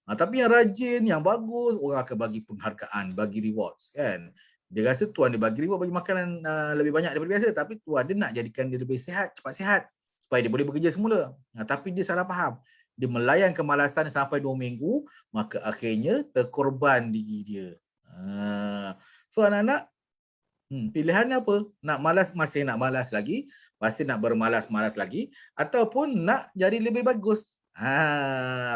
Tapi yang rajin, yang bagus, orang akan bagi penghargaan, bagi rewards kan. Dia rasa tuan dia bagi reward, bagi makanan lebih banyak daripada biasa, tapi tuan dia nak jadikan dia lebih sihat, cepat sihat supaya dia boleh bekerja semula. Tapi dia salah faham. Dia melayan kemalasan sampai 2 minggu, maka akhirnya terkorban diri dia. So anak-anak, pilihannya apa? Nak malas, masih nak malas lagi, masih nak bermalas-malas lagi, ataupun nak jadi lebih bagus,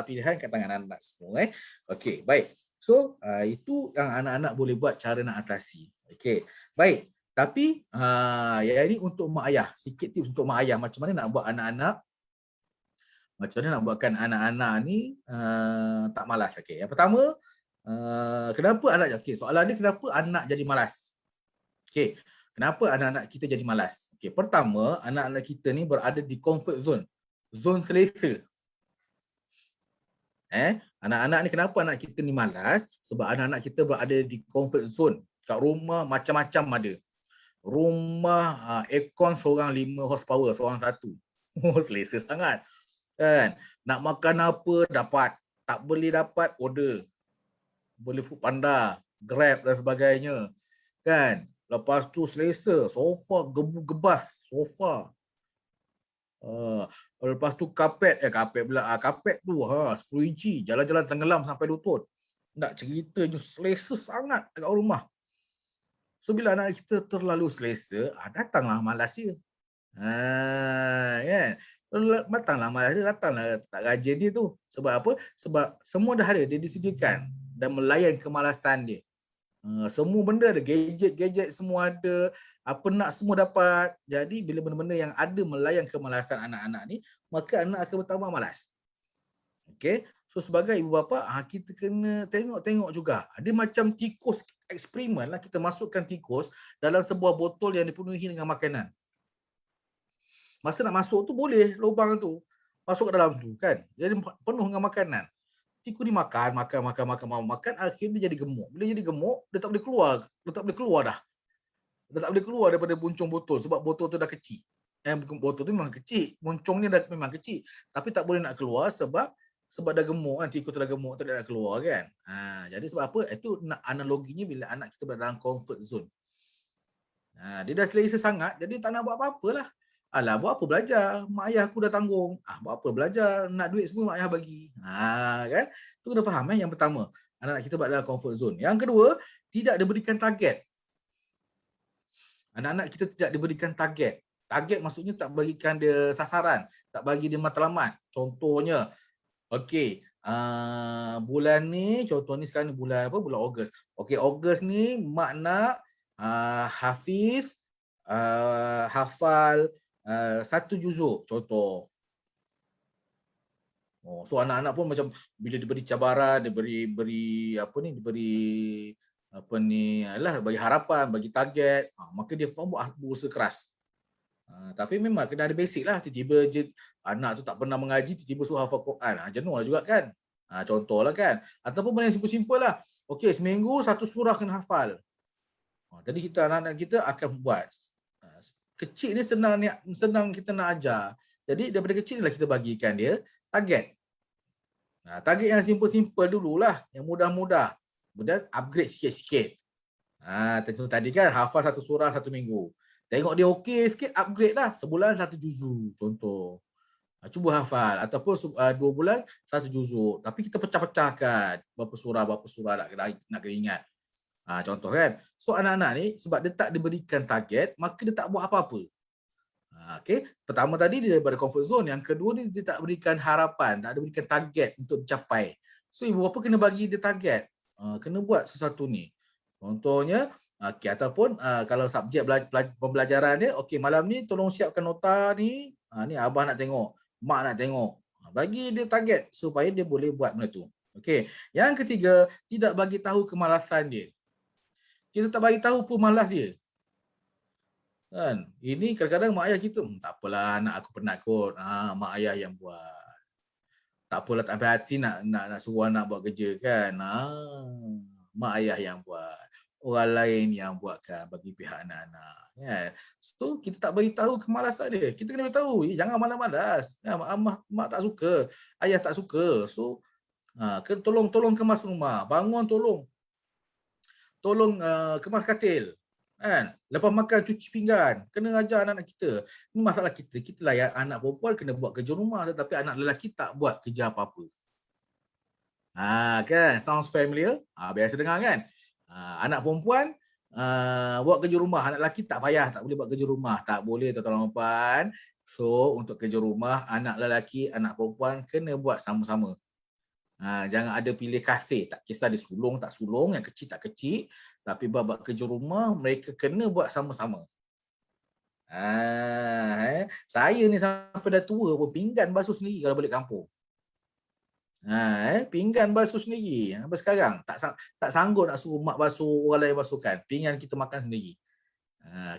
Pilihan kat tangan anak semua. Okey, baik. So, itu yang anak-anak boleh buat cara nak atasi. Okey, baik. Tapi, yang ini untuk mak ayah. Sikit tips untuk mak ayah. Macam mana nak buat anak-anak, macam mana nak buatkan anak-anak ni tak malas. Okey, yang pertama, kenapa anak, okey, soalan dia kenapa anak jadi malas? Okey, kenapa anak-anak kita jadi malas? Okey, pertama, anak-anak kita ni berada di comfort zone. Zon selesa. Anak-anak ni, kenapa anak kita ni malas? Sebab anak-anak kita berada di comfort zone. Kat rumah macam-macam ada. Rumah aircon seorang 5 horsepower, seorang satu. Oh, selesa sangat. Kan? Nak makan apa dapat. Tak boleh dapat order. Boleh Foodpanda, Grab dan sebagainya. Kan? Lepas tu selesa, sofa gebu-gebas, sofa. Lepas tu kapet pula. Kapet tu 10 inci, jalan-jalan tenggelam sampai lutut. Nak cerita je selesa sangat dekat rumah. So bila anak kita terlalu selesa, datanglah malas dia. Kan? Datanglah malas dia, datanglah tak rajin dia tu. Sebab apa? Sebab semua dah ada, dia disediakan dan melayan kemalasan dia. Semua benda ada, gadget semua ada, apa nak semua dapat. Jadi bila benda-benda yang ada melayan kemalasan anak-anak ni, maka anak akan bertambah malas. Okey, so sebagai ibu bapa, kita kena tengok juga. Ada macam tikus eksperimen lah, kita masukkan tikus dalam sebuah botol yang dipenuhi dengan makanan. Masa nak masuk tu boleh lubang tu masuk ke dalam tu kan, jadi penuh dengan makanan. Tikus ni makan, akhirnya dia jadi gemuk. Bila jadi gemuk, dia tak boleh keluar dah. Dia tak boleh keluar daripada buncung botol sebab botol tu dah kecil. Botol tu memang kecil, buncung ni dah memang kecil, tapi tak boleh nak keluar sebab dah gemuk kan, tikus tu dah gemuk, tak nak keluar kan. Jadi sebab apa? Itu analoginya bila anak kita berada dalam comfort zone. Dia dah selesa sangat, jadi tak nak buat apa-apa lah. Alah, buat apa belajar? Mak ayah aku dah tanggung. Buat apa belajar? Nak duit semua mak ayah bagi. Kan? Tu kena faham yang pertama. Anak-anak kita berada dalam comfort zone. Yang kedua, tidak diberikan target. Anak-anak kita tidak diberikan target. Target maksudnya tak bagikan dia sasaran, tak bagi dia matlamat. Contohnya, okey, bulan ni, contoh ni sekarang ni bulan apa? Bulan Ogos. Okey, Ogos ni mak nak Hafiz hafal 1 juzuk contoh. So anak-anak pun macam bila diberi cabaran, diberi bagi harapan, bagi target, maka dia pun buat berusaha keras. Tapi memang kena ada basic lah. Tiba-tiba je anak tu tak pernah mengaji, tiba-tiba suruh hafal Quran. Jenuh lah juga kan. Contohlah kan. Ataupun benda yang simple-simple lah. Okey, seminggu 1 surah kena hafal. Jadi kita, anak-anak kita akan buat. Kecil ni senang kita nak ajar. Jadi daripada kecil lah kita bagikan dia target. Target yang simple-simple dululah, yang mudah-mudah. Kemudian upgrade sikit-sikit. Tentu tadi kan hafal 1 surah 1 minggu. Tengok dia okey sikit, upgrade lah. Sebulan 1 juzuk contoh. Cuba hafal. Ataupun 2 bulan 1 juzuk. Tapi kita pecah-pecahkan berapa surah nak kena ingat. Contoh kan. So anak-anak ni sebab dia tak diberikan target, maka dia tak buat apa-apa. Okay. Pertama tadi dia daripada comfort zone. Yang kedua ni dia tak berikan harapan, tak berikan target untuk dicapai. So ibu bapa kena bagi dia target. Kena buat sesuatu ni. Contohnya, ataupun kalau subjek pembelajaran dia, okey malam ni tolong siapkan nota ni. Ni abah nak tengok, mak nak tengok. Bagi dia target supaya dia boleh buat benda tu. Okey. Yang ketiga, tidak bagi tahu kemalasan dia. Kita tak bagi tahu pun malas dia. Kan? Ini kadang-kadang mak ayah kita, tak apalah anak aku penat kot. Mak ayah yang buat. Tak apalah, tak sampai hati nak suruh anak buat kerja kan. Mak ayah yang buat. Orang lain yang buatkan bagi pihak anak-anak. Kan? So kita tak bagi tahu kemalasan dia. Kita kena beritahu, jangan malas-malas. Mak tak suka, ayah tak suka. So tolong kemas rumah, bangun tolong kemas katil. Kan? Lepas makan cuci pinggan, kena ajar anak-anak kita. Ini masalah kita. Kita lah yang anak perempuan kena buat kerja rumah, tetapi anak lelaki tak buat kerja apa-apa. Kan? Sounds familiar? Biasa dengar kan? Anak perempuan buat kerja rumah, anak lelaki tak payah, tak boleh buat kerja rumah. Tak boleh tuan-tuan dan puan. So untuk kerja rumah, anak lelaki, anak perempuan kena buat sama-sama. Jangan ada pilih kasih, tak kisah dia sulung tak sulung, yang kecil tak kecil, tapi bab kerja rumah mereka kena buat sama-sama. Saya ni sampai dah tua pun pinggan basuh sendiri kalau balik kampung. Pinggan basuh sendiri. Sampai sekarang tak sanggup nak suruh mak basuh, orang lain basuhkan. Pinggan kita makan sendiri.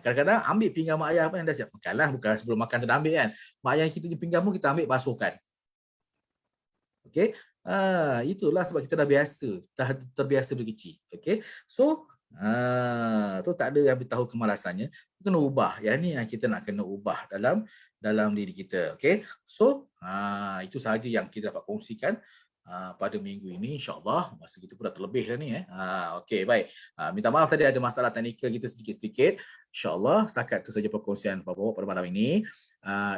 Kadang-kadang ambil pinggan mak ayah apa yang dah siap makan lah, bukan sebelum makan tu dah ambil kan. Mak ayah kita punya pinggan pun kita ambil basuhkan. Okey. Itulah sebab kita dah biasa, dah terbiasa dari kecil. Okey. So, tu tak ada yang tahu kemalasannya. Kita kena ubah. Yang ni yang kita nak kena ubah dalam diri kita. Okey. So, itu sahaja yang kita dapat kongsikan pada minggu ini, insya-Allah. Masa kita pun dah terlebih dah ni. Okey, baik. Minta maaf tadi ada masalah teknikal kita sedikit-sedikit. InsyaAllah setakat itu saja perkongsian Bapak pada malam ini.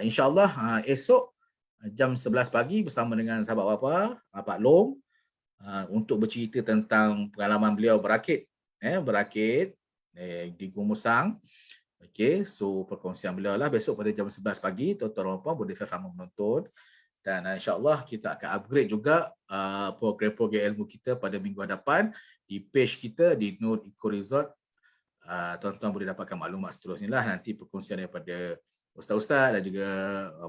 InsyaAllah esok jam 11 pagi bersama dengan sahabat bapa, Pak Long, untuk bercerita tentang pengalaman beliau berakit di Gumusang. Okey, so perkongsian beliau lah besok pada jam 11 pagi, tuan-tuan dan puan boleh sama menonton. Dan insya-Allah kita akan upgrade juga program-program ilmu kita pada minggu hadapan di page kita di Nur Eco Resort. Tuan-tuan boleh dapatkan maklumat seterusnya lah, nanti perkongsian daripada ustaz-ustaz dan juga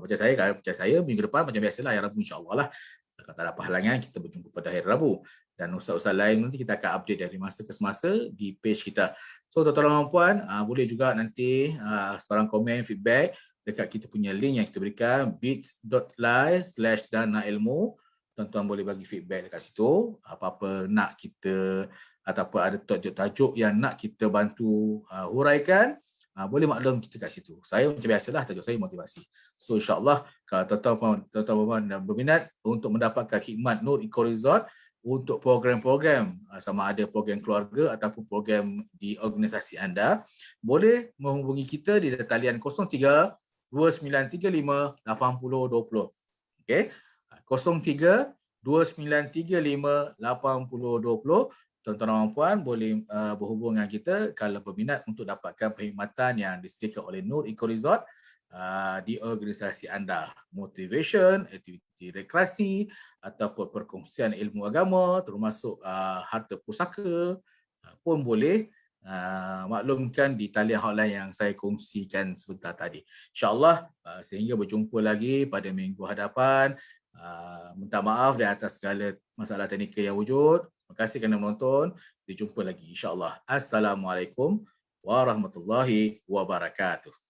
percaya saya minggu depan macam biasalah hari Rabu insya-Allah lah. Kalau tak ada apa halangan kita berjumpa pada hari Rabu, dan ustaz-ustaz lain nanti kita akan update dari masa ke semasa di page kita. So tuan-tuan dan puan boleh juga nanti sebarang komen feedback dekat kita punya link yang kita berikan bit.ly/danailmu. Tuan-tuan boleh bagi feedback dekat situ, apa-apa nak kita ataupun ada tajuk-tajuk yang nak kita bantu huraikan, boleh maklum kita kat situ. Saya macam biasalah, tajuk saya motivasi. So insya-Allah kalau tuan-tuan dan berminat untuk mendapatkan khidmat Nur Eco Resort untuk program-program, sama ada program keluarga ataupun program di organisasi anda, boleh menghubungi kita di talian 03 2935 8020. Okey. 03 2935 8020. Tuan-tuan dan puan boleh berhubung dengan kita kalau berminat untuk dapatkan perkhidmatan yang disediakan oleh Nur Eco Resort di organisasi anda. Motivation, aktiviti rekreasi ataupun perkongsian ilmu agama termasuk harta pusaka pun boleh maklumkan di talian hotline yang saya kongsikan sebentar tadi. InsyaAllah sehingga berjumpa lagi pada minggu hadapan. Minta maaf di atas segala masalah teknikal yang wujud. Terima kasih kerana menonton. Kita jumpa lagi insya-Allah. Assalamualaikum warahmatullahi wabarakatuh.